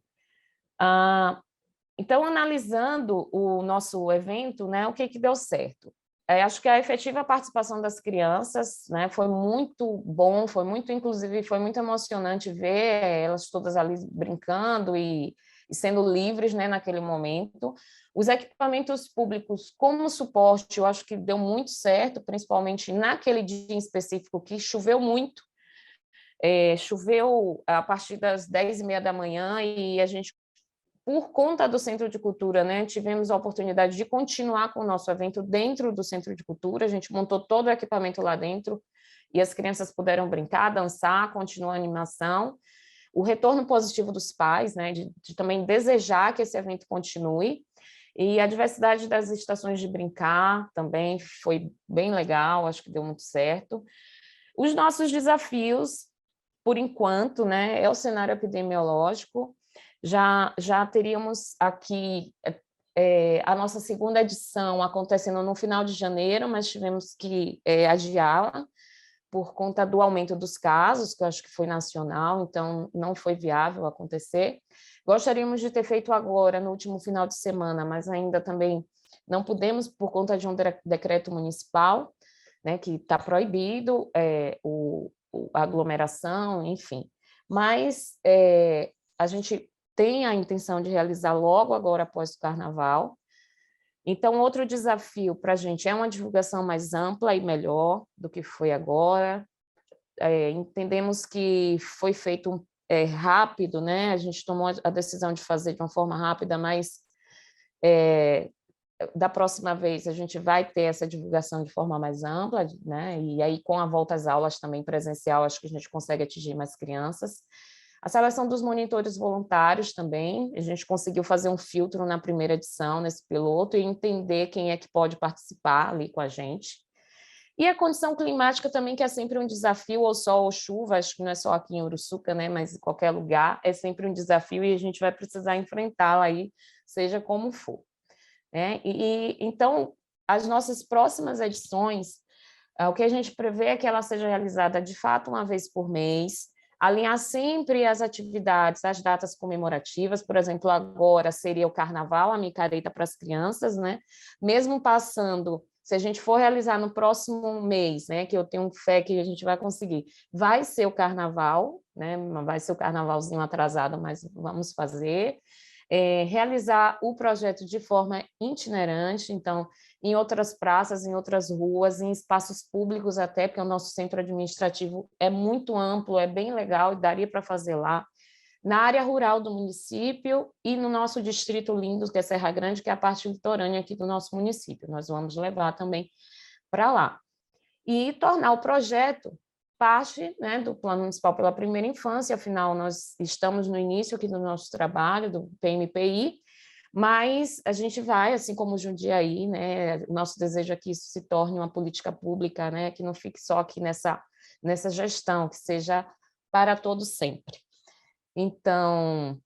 Então, analisando o nosso evento, né, o que deu certo? Acho que a efetiva participação das crianças, né, foi muito bom, inclusive, foi muito emocionante ver elas todas ali brincando e sendo livres, né, naquele momento. Os equipamentos públicos como suporte, eu acho que deu muito certo, principalmente naquele dia em específico que choveu muito. Choveu a partir das 10h30 da manhã e a gente, por conta do Centro de Cultura, né, tivemos a oportunidade de continuar com o nosso evento dentro do Centro de Cultura, a gente montou todo o equipamento lá dentro e as crianças puderam brincar, dançar, continuar a animação. O retorno positivo dos pais, né, de também desejar que esse evento continue, e a diversidade das estações de brincar também foi bem legal, acho que deu muito certo. Os nossos desafios, por enquanto, né, é o cenário epidemiológico. já teríamos aqui a nossa segunda edição acontecendo no final de janeiro, mas tivemos que adiá-la por conta do aumento dos casos, que eu acho que foi nacional, então não foi viável acontecer. Gostaríamos de ter feito agora, no último final de semana, mas ainda também não pudemos por conta de um decreto municipal, né, que está proibido a aglomeração, enfim. Mas a gente tem a intenção de realizar logo agora após o Carnaval. Então, outro desafio para a gente é uma divulgação mais ampla e melhor do que foi agora. Entendemos que foi feito rápido, né? A gente tomou a decisão de fazer de uma forma rápida, mas da próxima vez a gente vai ter essa divulgação de forma mais ampla, né? E aí, com a volta às aulas também presencial, acho que a gente consegue atingir mais crianças. A seleção dos monitores voluntários também, a gente conseguiu fazer um filtro na primeira edição, nesse piloto, e entender quem é que pode participar ali com a gente. E a condição climática também, que é sempre um desafio, ou sol ou chuva, acho que não é só aqui em Uruçuca, né, mas em qualquer lugar, é sempre um desafio e a gente vai precisar enfrentá-la aí, seja como for. Então, as nossas próximas edições, o que a gente prevê é que ela seja realizada, de fato, uma vez por mês, alinhar sempre as atividades, as datas comemorativas, por exemplo, agora seria o Carnaval, a micareta para as crianças, né? Mesmo passando, se a gente for realizar no próximo mês, né, que eu tenho fé que a gente vai conseguir, vai ser o Carnaval, né? Vai ser o Carnavalzinho atrasado, mas vamos fazer. Realizar o projeto de forma itinerante, então, em outras praças, em outras ruas, em espaços públicos até, porque o nosso centro administrativo é muito amplo, é bem legal e daria para fazer lá. Na área rural do município e no nosso distrito lindo, que é Serra Grande, que é a parte litorânea aqui do nosso município. Nós vamos levar também para lá. E tornar o projeto parte, né, do Plano Municipal pela Primeira Infância, afinal, nós estamos no início aqui do nosso trabalho, do PMPI, mas a gente vai, assim como o Jundiaí, né, o nosso desejo é que isso se torne uma política pública, né, que não fique só aqui nessa gestão, que seja para todos sempre. Então,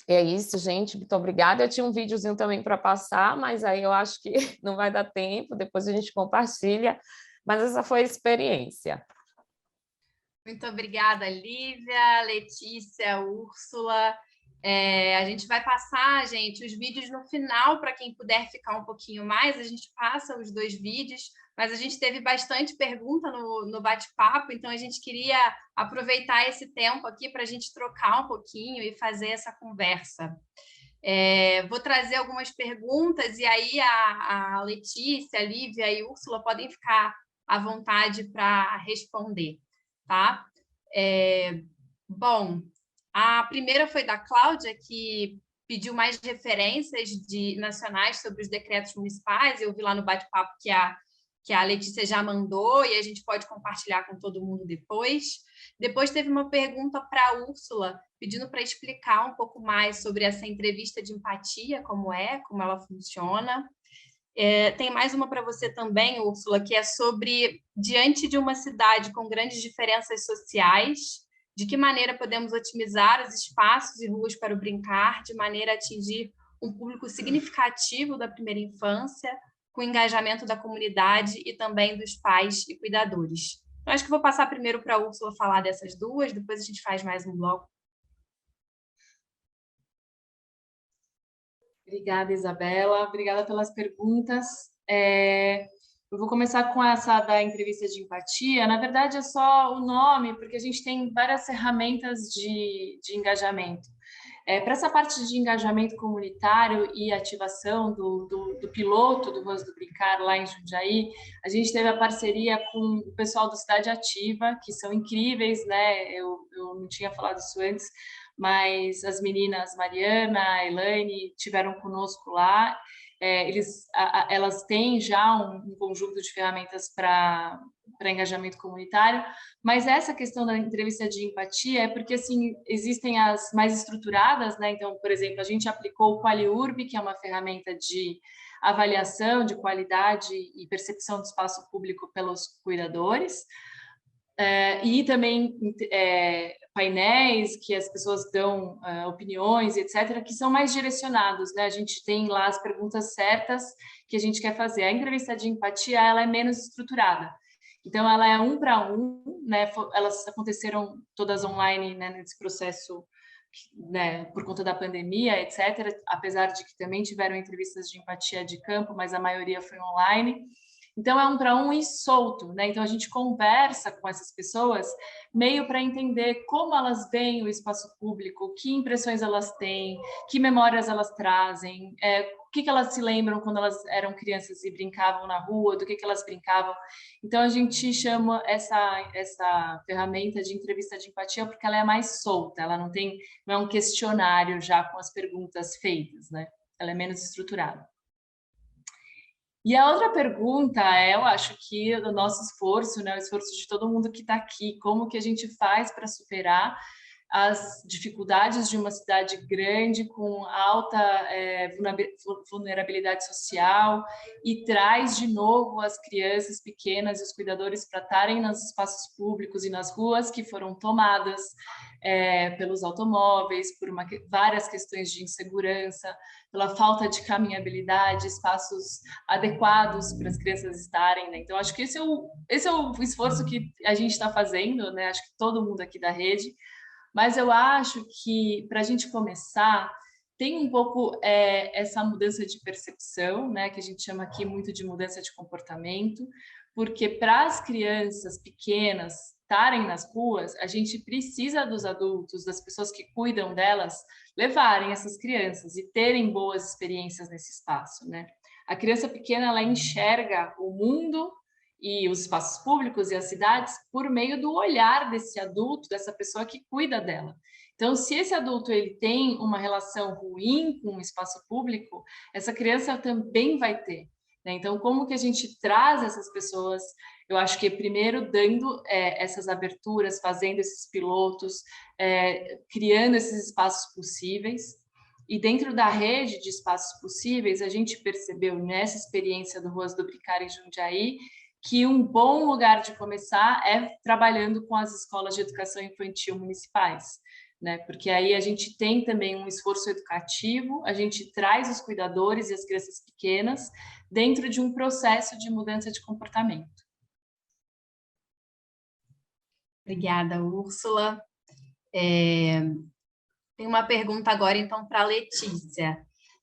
é isso, gente, muito obrigada. Eu tinha um videozinho também para passar, mas aí eu acho que não vai dar tempo, depois a gente compartilha, mas essa foi a experiência. Muito obrigada, Lívia, Letícia, Úrsula. A gente vai passar, gente, os vídeos no final, para quem puder ficar um pouquinho mais, a gente passa os 2 vídeos, mas a gente teve bastante pergunta no bate-papo, então a gente queria aproveitar esse tempo aqui para a gente trocar um pouquinho e fazer essa conversa. Vou trazer algumas perguntas e aí a Letícia, a Lívia e a Úrsula podem ficar à vontade para responder, tá? Bom, a primeira foi da Cláudia, que pediu mais referências nacionais sobre os decretos municipais. Eu vi lá no bate-papo que a Letícia já mandou e a gente pode compartilhar com todo mundo depois. Depois teve uma pergunta para a Úrsula, pedindo para explicar um pouco mais sobre essa entrevista de empatia, como ela funciona. Tem mais uma para você também, Úrsula, que é sobre, diante de uma cidade com grandes diferenças sociais, de que maneira podemos otimizar os espaços e ruas para o brincar, de maneira a atingir um público significativo da primeira infância, com o engajamento da comunidade e também dos pais e cuidadores. Eu acho que vou passar primeiro para a Úrsula falar dessas duas, depois a gente faz mais um bloco. Obrigada, Isabela. Obrigada pelas perguntas. Eu vou começar com essa da entrevista de empatia. Na verdade, é só o nome, porque a gente tem várias ferramentas de engajamento. Para essa parte de engajamento comunitário e ativação do piloto do Ruas do Brincar lá em Jundiaí, a gente teve a parceria com o pessoal do Cidade Ativa, que são incríveis, né? Eu não tinha falado isso antes, mas as meninas Mariana, a Elaine tiveram conosco lá. Elas têm já um conjunto de ferramentas para engajamento comunitário, mas essa questão da entrevista de empatia é porque, assim, existem as mais estruturadas, né? Então, por exemplo, a gente aplicou o QualiUrb, que é uma ferramenta de avaliação de qualidade e percepção do espaço público pelos cuidadores. E também painéis que as pessoas dão opiniões, etc., que são mais direcionados, né? A gente tem lá as perguntas certas que a gente quer fazer. A entrevista de empatia, ela é menos estruturada. Então, ela é 1 para 1, né? Elas aconteceram todas online, né, nesse processo, né, por conta da pandemia, etc., apesar de que também tiveram entrevistas de empatia de campo, mas a maioria foi online. Então, é 1 para 1 e solto, né? Então, a gente conversa com essas pessoas meio para entender como elas veem o espaço público, que impressões elas têm, que memórias elas trazem, o que elas se lembram quando elas eram crianças e brincavam na rua, do que elas brincavam. Então, a gente chama essa ferramenta de entrevista de empatia porque ela é mais solta, ela não é um questionário já com as perguntas feitas, né? Ela é menos estruturada. E a outra pergunta eu acho que o nosso esforço, né, o esforço de todo mundo que está aqui, como que a gente faz para superar as dificuldades de uma cidade grande com alta vulnerabilidade social e traz de novo as crianças pequenas e os cuidadores para estarem nos espaços públicos e nas ruas que foram tomadas pelos automóveis, por várias questões de insegurança, pela falta de caminhabilidade, espaços adequados para as crianças estarem, né? Então, acho que esse é o esforço que a gente está fazendo, né? Acho que todo mundo aqui da rede, mas eu acho que, para a gente começar, tem um pouco essa mudança de percepção, né? Que a gente chama aqui muito de mudança de comportamento, porque para as crianças pequenas estarem nas ruas, a gente precisa dos adultos, das pessoas que cuidam delas, levarem essas crianças e terem boas experiências nesse espaço, né? A criança pequena, ela enxerga o mundo e os espaços públicos e as cidades por meio do olhar desse adulto, dessa pessoa que cuida dela. Então, se esse adulto ele tem uma relação ruim com o espaço público, essa criança também vai ter, né? Então, como que a gente traz essas pessoas? Eu acho que primeiro dando essas aberturas, fazendo esses pilotos, criando esses espaços possíveis. E dentro da rede de espaços possíveis, a gente percebeu nessa experiência do Ruas do Brincar em Jundiaí que um bom lugar de começar é trabalhando com as escolas de educação infantil municipais, né? Porque aí a gente tem também um esforço educativo, a gente traz os cuidadores e as crianças pequenas dentro de um processo de mudança de comportamento. Obrigada, Úrsula. Tem uma pergunta agora, então, para a Letícia.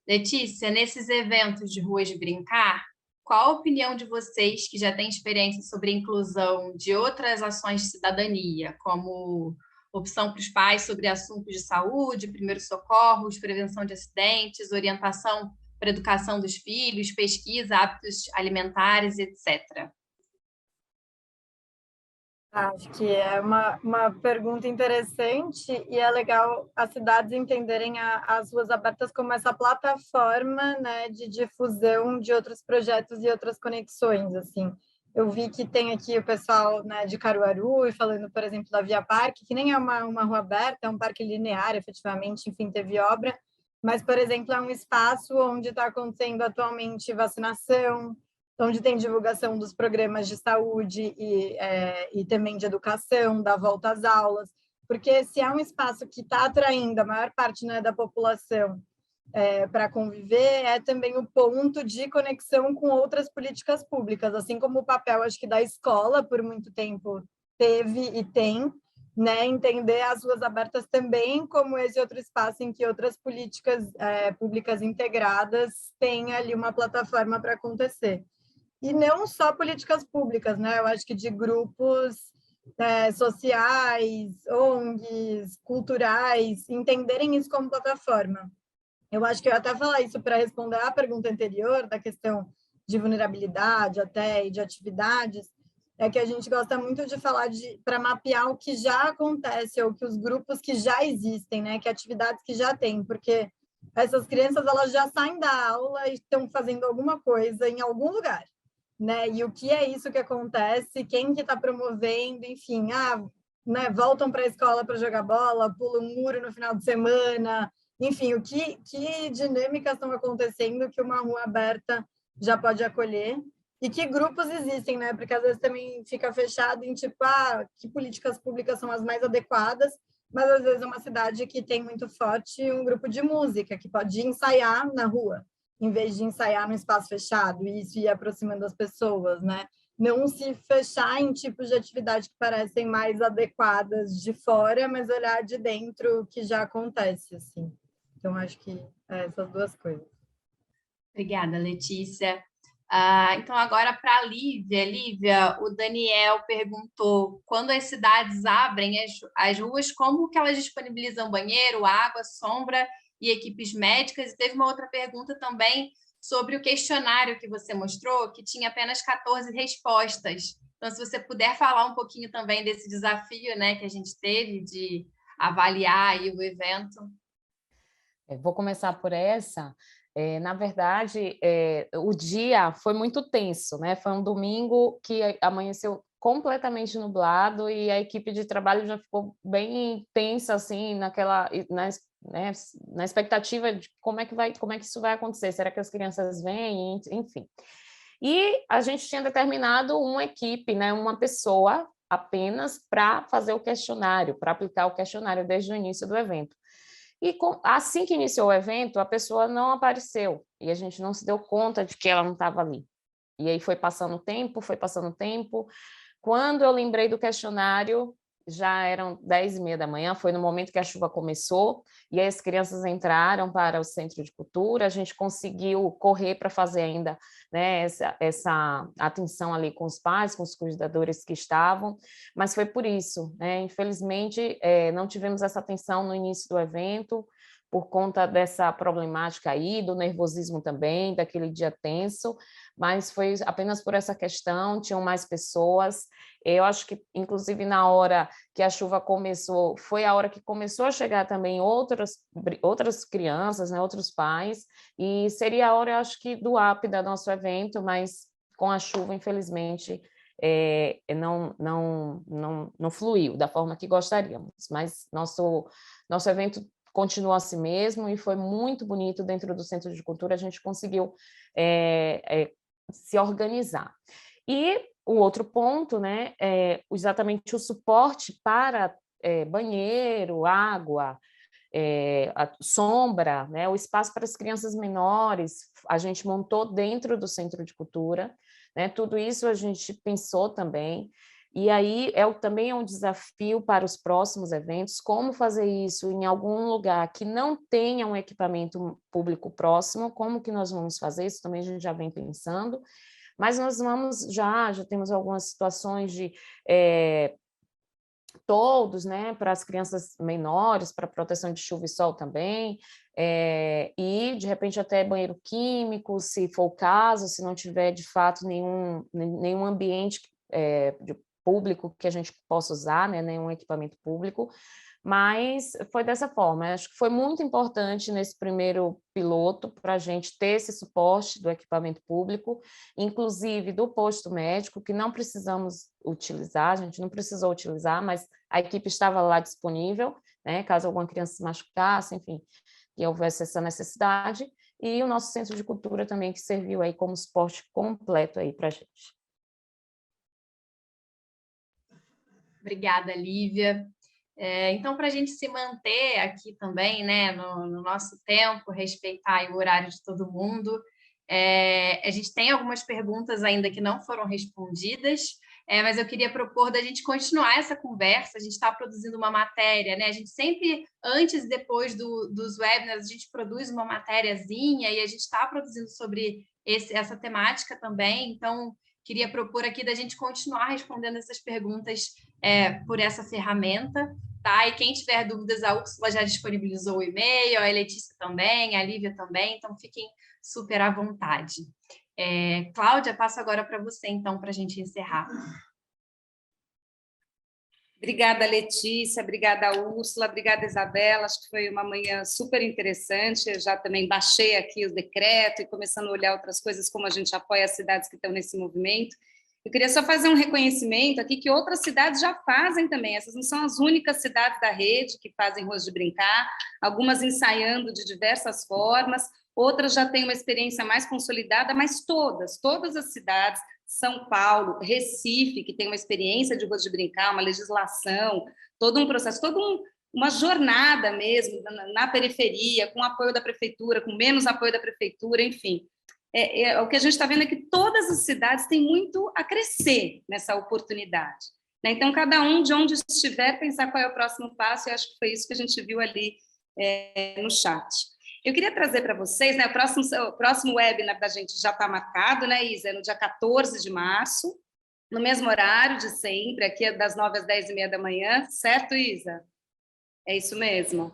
Letícia, nesses eventos de Ruas de Brincar, qual a opinião de vocês que já têm experiência sobre a inclusão de outras ações de cidadania, como opção para os pais sobre assuntos de saúde, primeiros socorros, prevenção de acidentes, orientação para a educação dos filhos, pesquisa, hábitos alimentares, etc.? Acho que é uma pergunta interessante e é legal as cidades entenderem as ruas abertas como essa plataforma, né, de difusão de outros projetos e outras conexões, assim. Eu vi que tem aqui o pessoal, né, de Caruaru e falando, por exemplo, da Via Parque, que nem é uma rua aberta, é um parque linear, efetivamente, enfim, teve obra, mas, por exemplo, é um espaço onde está acontecendo atualmente vacinação, onde tem divulgação dos programas de saúde e também de educação, da volta às aulas, porque se é um espaço que está atraindo a maior parte, né, da população para conviver, é também o ponto de conexão com outras políticas públicas, assim como o papel, acho que, da escola, por muito tempo, teve e tem, né, entender as ruas abertas também como esse outro espaço em que outras políticas públicas integradas têm ali uma plataforma para acontecer. E não só políticas públicas, né? Eu acho que de grupos sociais, ONGs, culturais, entenderem isso como plataforma. Eu acho que eu ia até falar isso para responder à pergunta anterior, da questão de vulnerabilidade até e de atividades, é que a gente gosta muito de falar para mapear o que já acontece, ou que os grupos que já existem, né? Que atividades que já tem, porque essas crianças elas já saem da aula e estão fazendo alguma coisa em algum lugar. Né? E o que é isso que acontece, quem que está promovendo, enfim, né, voltam para a escola para jogar bola, pulam um muro no final de semana, enfim, que dinâmicas estão acontecendo que uma rua aberta já pode acolher. E que grupos existem, né? Porque às vezes também fica fechado em tipo, que políticas públicas são as mais adequadas, mas às vezes é uma cidade que tem muito forte um grupo de música, que pode ensaiar na rua, em vez de ensaiar no espaço fechado, e isso ir aproximando as pessoas, né? Não se fechar em tipos de atividade que parecem mais adequadas de fora, mas olhar de dentro o que já acontece, assim. Então, acho que essas duas coisas. Obrigada, Letícia. Então, agora para a Lívia. Lívia, o Daniel perguntou, quando as cidades abrem as ruas, como que elas disponibilizam banheiro, água, sombra e equipes médicas? E teve uma outra pergunta também sobre o questionário que você mostrou, que tinha apenas 14 respostas. Então, se você puder falar um pouquinho também desse desafio, né, que a gente teve de avaliar aí o evento. Vou começar por essa. Na verdade, o dia foi muito tenso, né? Foi um domingo que amanheceu completamente nublado e a equipe de trabalho já ficou bem tensa, assim, na expectativa de como é que isso vai acontecer, será que as crianças vêm, enfim. E a gente tinha determinado uma equipe, né, uma pessoa apenas para fazer o questionário, para aplicar o questionário desde o início do evento. E assim que iniciou o evento, a pessoa não apareceu e a gente não se deu conta de que ela não estava ali. E aí foi passando o tempo, Quando eu lembrei do questionário, já eram 10h30 da manhã, foi no momento que a chuva começou, e aí as crianças entraram para o Centro de Cultura, a gente conseguiu correr para fazer ainda, né, essa atenção ali com os pais, com os cuidadores que estavam, mas foi por isso, né, infelizmente, não tivemos essa atenção no início do evento, por conta dessa problemática aí, do nervosismo também, daquele dia tenso, mas foi apenas por essa questão, tinham mais pessoas. Eu acho que, inclusive, na hora que a chuva começou, foi a hora que começou a chegar também outras crianças, né, outros pais, e seria a hora, eu acho que, do ápice do nosso evento, mas com a chuva, infelizmente, não fluiu da forma que gostaríamos, mas nosso evento continua assim mesmo e foi muito bonito dentro do Centro de Cultura, a gente conseguiu se organizar. E o outro ponto, né, é exatamente o suporte para banheiro, água, a sombra, né, o espaço para as crianças menores, a gente montou dentro do Centro de Cultura, né, tudo isso a gente pensou também. E aí também é um desafio para os próximos eventos, como fazer isso em algum lugar que não tenha um equipamento público próximo, como que nós vamos fazer isso, também a gente já vem pensando, mas nós já temos algumas situações de todos, né, para as crianças menores, para proteção de chuva e sol também, e de repente até banheiro químico, se for o caso, se não tiver de fato nenhum ambiente público que a gente possa usar, né, nenhum equipamento público, mas foi dessa forma. Acho que foi muito importante nesse primeiro piloto para a gente ter esse suporte do equipamento público, inclusive do posto médico, que não precisamos utilizar, a gente não precisou utilizar, mas a equipe estava lá disponível, né, caso alguma criança se machucasse, enfim, e houvesse essa necessidade, e o nosso Centro de Cultura também, que serviu aí como suporte completo aí para a gente. Obrigada, Lívia. Então, para a gente se manter aqui também, né, no nosso tempo, respeitar o horário de todo mundo, a gente tem algumas perguntas ainda que não foram respondidas, mas eu queria propor da gente continuar essa conversa. A gente está produzindo uma matéria, né? A gente sempre, antes e depois dos webinars, a gente produz uma matériazinha e a gente está produzindo sobre essa temática também. Então, queria propor aqui da gente continuar respondendo essas perguntas por essa ferramenta, tá? E quem tiver dúvidas, a Úrsula já disponibilizou o e-mail, a Letícia também, a Lívia também, então fiquem super à vontade. Cláudia, passo agora para você, então, para a gente encerrar. Obrigada, Letícia, obrigada, Úrsula, obrigada, Isabela, acho que foi uma manhã super interessante, eu já também baixei aqui o decreto e começando a olhar outras coisas, como a gente apoia as cidades que estão nesse movimento. Eu queria só fazer um reconhecimento aqui que outras cidades já fazem também, essas não são as únicas cidades da rede que fazem ruas de brincar, algumas ensaiando de diversas formas, outras já têm uma experiência mais consolidada, mas todas as cidades, São Paulo, Recife, que tem uma experiência de ruas de brincar, uma legislação, todo um processo, uma jornada mesmo na periferia, com apoio da prefeitura, com menos apoio da prefeitura, enfim. O que a gente está vendo é que todas as cidades têm muito a crescer nessa oportunidade, né? Então, cada um, de onde estiver, pensar qual é o próximo passo, e acho que foi isso que a gente viu ali no chat. Eu queria trazer para vocês, né, o próximo webinar da gente já está marcado, né, Isa? É no dia 14 de março, no mesmo horário de sempre, aqui é das 9 às 10h30 da manhã, certo, Isa? É isso mesmo.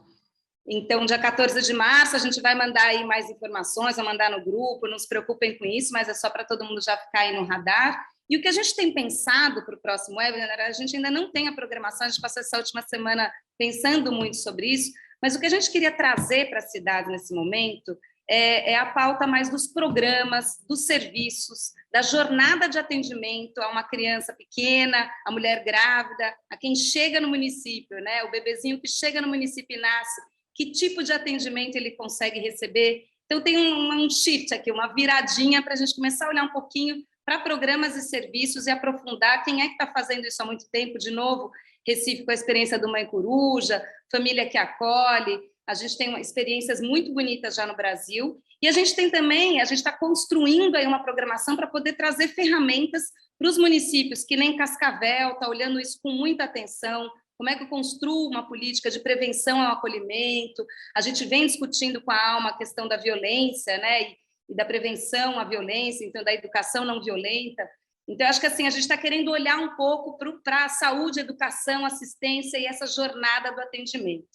Então, dia 14 de março, a gente vai mandar aí mais informações, vai mandar no grupo, não se preocupem com isso, mas é só para todo mundo já ficar aí no radar. E o que a gente tem pensado para o próximo webinar, a gente ainda não tem a programação, a gente passou essa última semana pensando muito sobre isso, mas o que a gente queria trazer para a cidade nesse momento é a pauta mais dos programas, dos serviços, da jornada de atendimento a uma criança pequena, a mulher grávida, a quem chega no município, né? O bebezinho que chega no município e nasce, que tipo de atendimento ele consegue receber. Então, tem um shift aqui, uma viradinha para a gente começar a olhar um pouquinho para programas e serviços e aprofundar quem é que está fazendo isso há muito tempo. De novo, Recife com a experiência do Mãe Coruja, Família que Acolhe, a gente tem experiências muito bonitas já no Brasil, e a gente tem também, a gente está construindo aí uma programação para poder trazer ferramentas para os municípios, que nem Cascavel está olhando isso com muita atenção. Como é que eu construo uma política de prevenção ao acolhimento? A gente vem discutindo com a Alma a questão da violência, né? E da prevenção à violência, então da educação não violenta. Então, acho que assim, a gente está querendo olhar um pouco para a saúde, educação, assistência e essa jornada do atendimento.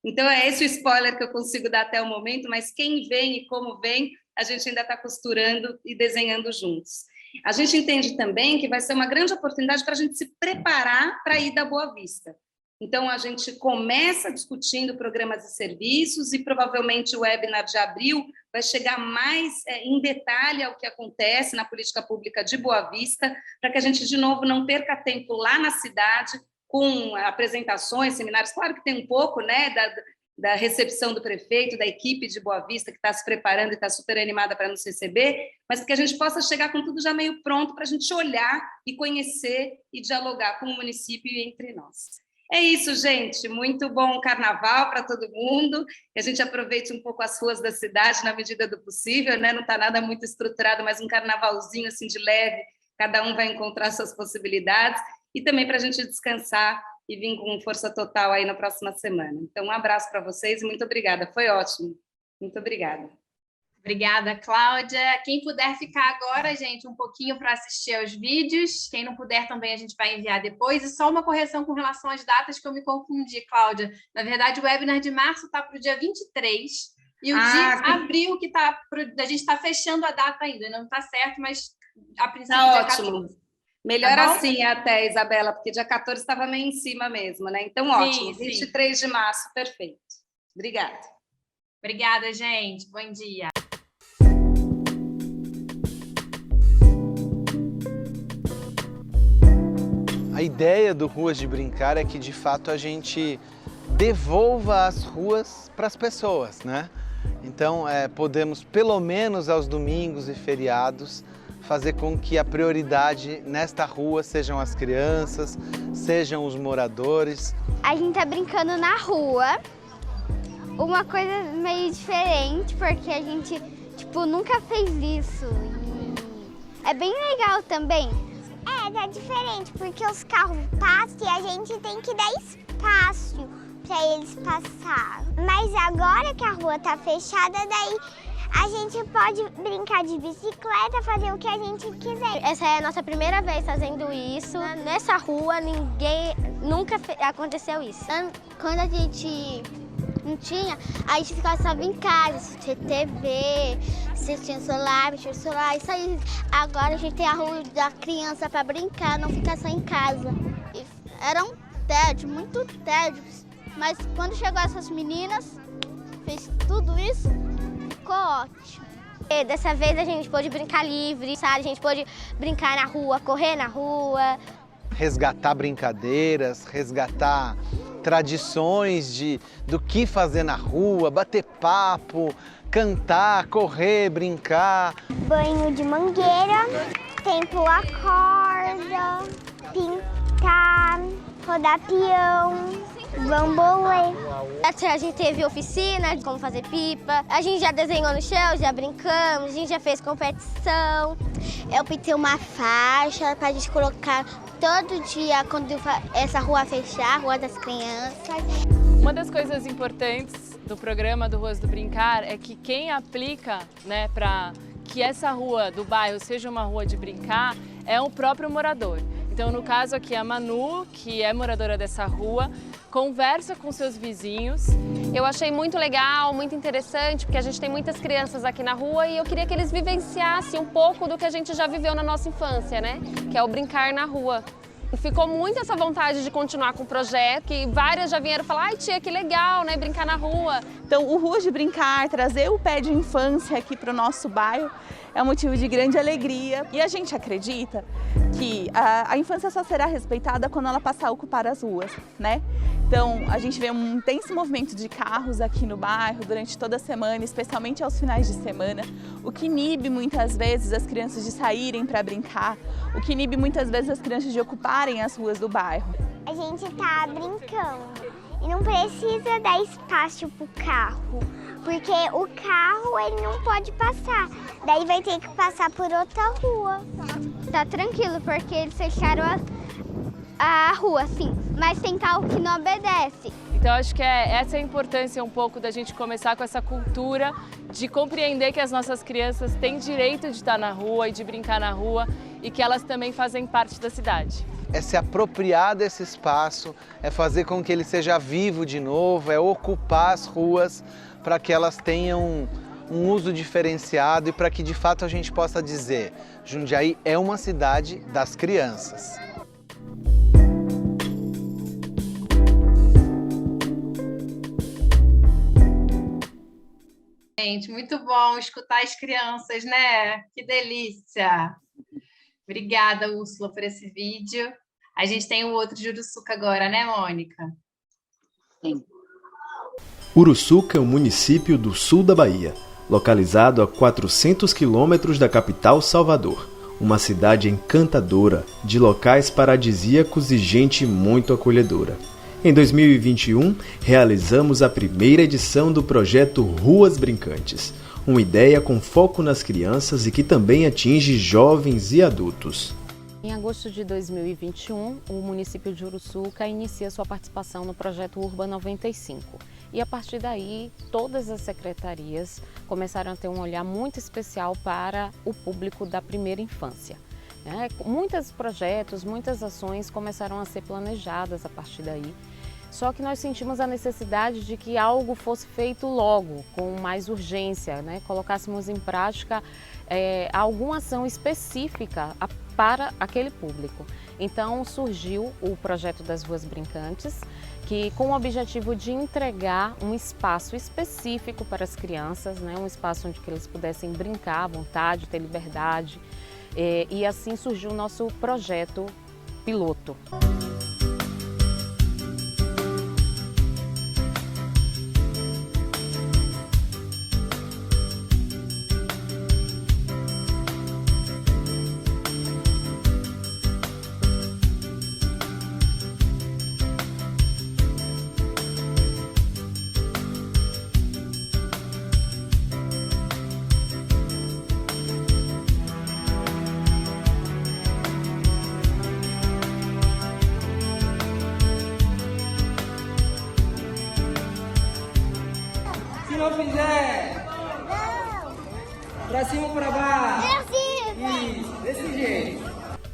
Então, é esse o spoiler que eu consigo dar até o momento, mas quem vem e como vem, a gente ainda está costurando e desenhando juntos. A gente entende também que vai ser uma grande oportunidade para a gente se preparar para a ida à Boa Vista. Então, a gente começa discutindo programas e serviços e provavelmente o webinar de abril vai chegar mais em detalhe ao que acontece na política pública de Boa Vista, para que a gente, de novo, não perca tempo lá na cidade com apresentações, seminários. Claro que tem um pouco, né, da recepção do prefeito, da equipe de Boa Vista, que está se preparando e está super animada para nos receber, mas que a gente possa chegar com tudo já meio pronto para a gente olhar e conhecer e dialogar com o município e entre nós. É isso, gente. Muito bom carnaval para todo mundo. Que a gente aproveite um pouco as ruas da cidade na medida do possível, né? Não está nada muito estruturado, mas um carnavalzinho assim de leve. Cada um vai encontrar suas possibilidades. E também para a gente descansar e vir com força total aí na próxima semana. Então, um abraço para vocês e muito obrigada. Foi ótimo. Muito obrigada. Obrigada, Cláudia. Quem puder ficar agora, gente, um pouquinho para assistir aos vídeos. Quem não puder também a gente vai enviar depois. E só uma correção com relação às datas que eu me confundi, Cláudia. Na verdade, o webinar de março está para o dia 23 e o de abril que tá a gente está fechando a data ainda. Não está certo, mas a princípio tá dia ótimo. 14. Melhor Tá assim até, Isabela, porque dia 14 estava meio em cima mesmo, né? Então, ótimo. Sim. 23 de março, perfeito. Obrigada. Obrigada, gente. Bom dia. A ideia do Ruas de Brincar é que, de fato, a gente devolva as ruas para as pessoas, né? Então, podemos, pelo menos aos domingos e feriados, fazer com que a prioridade nesta rua sejam as crianças, sejam os moradores. A gente tá brincando na rua, uma coisa meio diferente, porque a gente, nunca fez isso. E é bem legal também. Tá diferente, porque os carros passam e a gente tem que dar espaço para eles passar. Mas agora que a rua tá fechada, daí a gente pode brincar de bicicleta, fazer o que a gente quiser. Essa é a nossa primeira vez fazendo isso. Nessa rua, nunca aconteceu isso. Quando a gente não tinha, a gente ficava só em casa, assistir TV, assistir celular, mexer no celular, isso aí. Agora a gente tem a rua da criança para brincar, não ficar só em casa. E era um tédio, muito tédio. Mas quando chegou essas meninas, fez tudo isso, ficou ótimo. E dessa vez a gente pôde brincar livre, sabe? A gente pôde brincar na rua, correr na rua. Resgatar brincadeiras, resgatar tradições do que fazer na rua, bater papo, cantar, correr, brincar. Banho de mangueira, tem pular corda, pintar, rodar peão, bambolê. A gente teve oficina de como fazer pipa, a gente já desenhou no chão, já brincamos, a gente já fez competição. Eu pintei uma faixa pra gente colocar todo dia quando essa rua fechar, a Rua das Crianças. Uma das coisas importantes do programa do Ruas do Brincar é que quem aplica, né, para que essa rua do bairro seja uma rua de brincar é o próprio morador. Então, no caso aqui, a Manu, que é moradora dessa rua, conversa com seus vizinhos. Eu achei muito legal, muito interessante, porque a gente tem muitas crianças aqui na rua e eu queria que eles vivenciassem um pouco do que a gente já viveu na nossa infância, né? Que é o brincar na rua. Ficou muito essa vontade de continuar com o projeto, que várias já vieram falar, ai tia, que legal, né, brincar na rua. Então, o Ruas de Brincar, trazer o pé de infância aqui para o nosso bairro é um motivo de grande alegria. E a gente acredita que a infância só será respeitada quando ela passar a ocupar as ruas, né? Então, a gente vê um intenso movimento de carros aqui no bairro durante toda a semana, especialmente aos finais de semana, o que inibe muitas vezes as crianças de saírem para brincar, o que inibe muitas vezes as crianças de ocuparem as ruas do bairro. A gente tá brincando e não precisa dar espaço pro carro, porque o carro ele não pode passar, daí vai ter que passar por outra rua. Tá tranquilo, porque eles fecharam a rua, sim, mas tem carro que não obedece. Então, acho que essa é a importância um pouco da gente começar com essa cultura de compreender que as nossas crianças têm direito de estar na rua e de brincar na rua e que elas também fazem parte da cidade. É se apropriar desse espaço, é fazer com que ele seja vivo de novo, é ocupar as ruas para que elas tenham um uso diferenciado e para que de fato a gente possa dizer: Jundiaí é uma cidade das crianças. Gente, muito bom escutar as crianças, né? Que delícia! Obrigada, Úrsula, por esse vídeo. A gente tem o outro de Uruçuca agora, né, Mônica? Sim. Uruçuca é um município do sul da Bahia, localizado a 400 quilômetros da capital Salvador. Uma cidade encantadora, de locais paradisíacos e gente muito acolhedora. Em 2021, realizamos a primeira edição do projeto Ruas Brincantes, uma ideia com foco nas crianças e que também atinge jovens e adultos. Em agosto de 2021, o município de Uruçuca inicia sua participação no projeto Urba 95. E a partir daí, todas as secretarias começaram a ter um olhar muito especial para o público da primeira infância. Muitos projetos, muitas ações começaram a ser planejadas a partir daí. Só que nós sentimos a necessidade de que algo fosse feito logo, com mais urgência, né? Colocássemos em prática alguma ação específica para aquele público. Então surgiu o projeto das Ruas Brincantes, que com o objetivo de entregar um espaço específico para as crianças, né? Um espaço onde que eles pudessem brincar à vontade, ter liberdade. E assim surgiu o nosso projeto piloto. Se não fizer, pra cima ou pra baixo. Isso, desse jeito.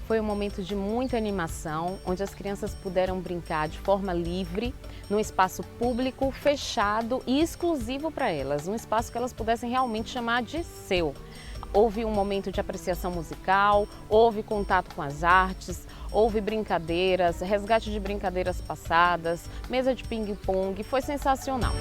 Foi um momento de muita animação, onde as crianças puderam brincar de forma livre, num espaço público, fechado e exclusivo para elas, um espaço que elas pudessem realmente chamar de seu. Houve um momento de apreciação musical, houve contato com as artes, houve brincadeiras, resgate de brincadeiras passadas, mesa de ping-pong, foi sensacional.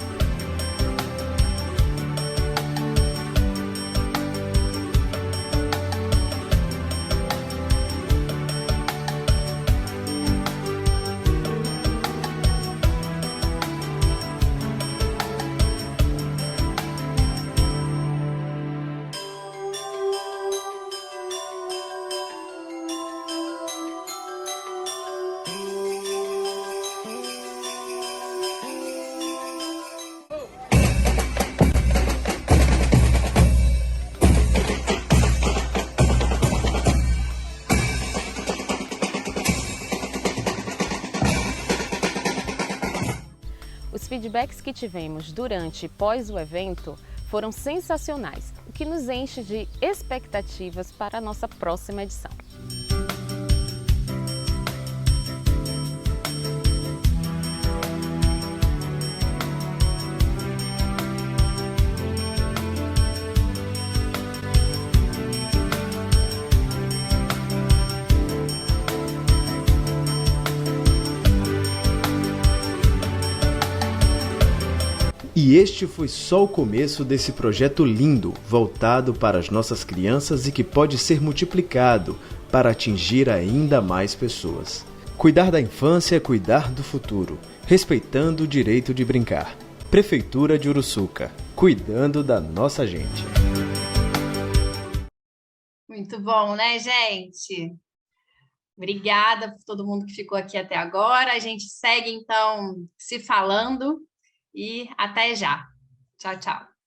feedbacks que tivemos durante e pós o evento foram sensacionais, o que nos enche de expectativas para a nossa próxima edição. E este foi só o começo desse projeto lindo, voltado para as nossas crianças e que pode ser multiplicado para atingir ainda mais pessoas. Cuidar da infância é cuidar do futuro, respeitando o direito de brincar. Prefeitura de Uruçuca, cuidando da nossa gente. Muito bom, né, gente? Obrigada por todo mundo que ficou aqui até agora. A gente segue, então, se falando. E até já. Tchau, tchau.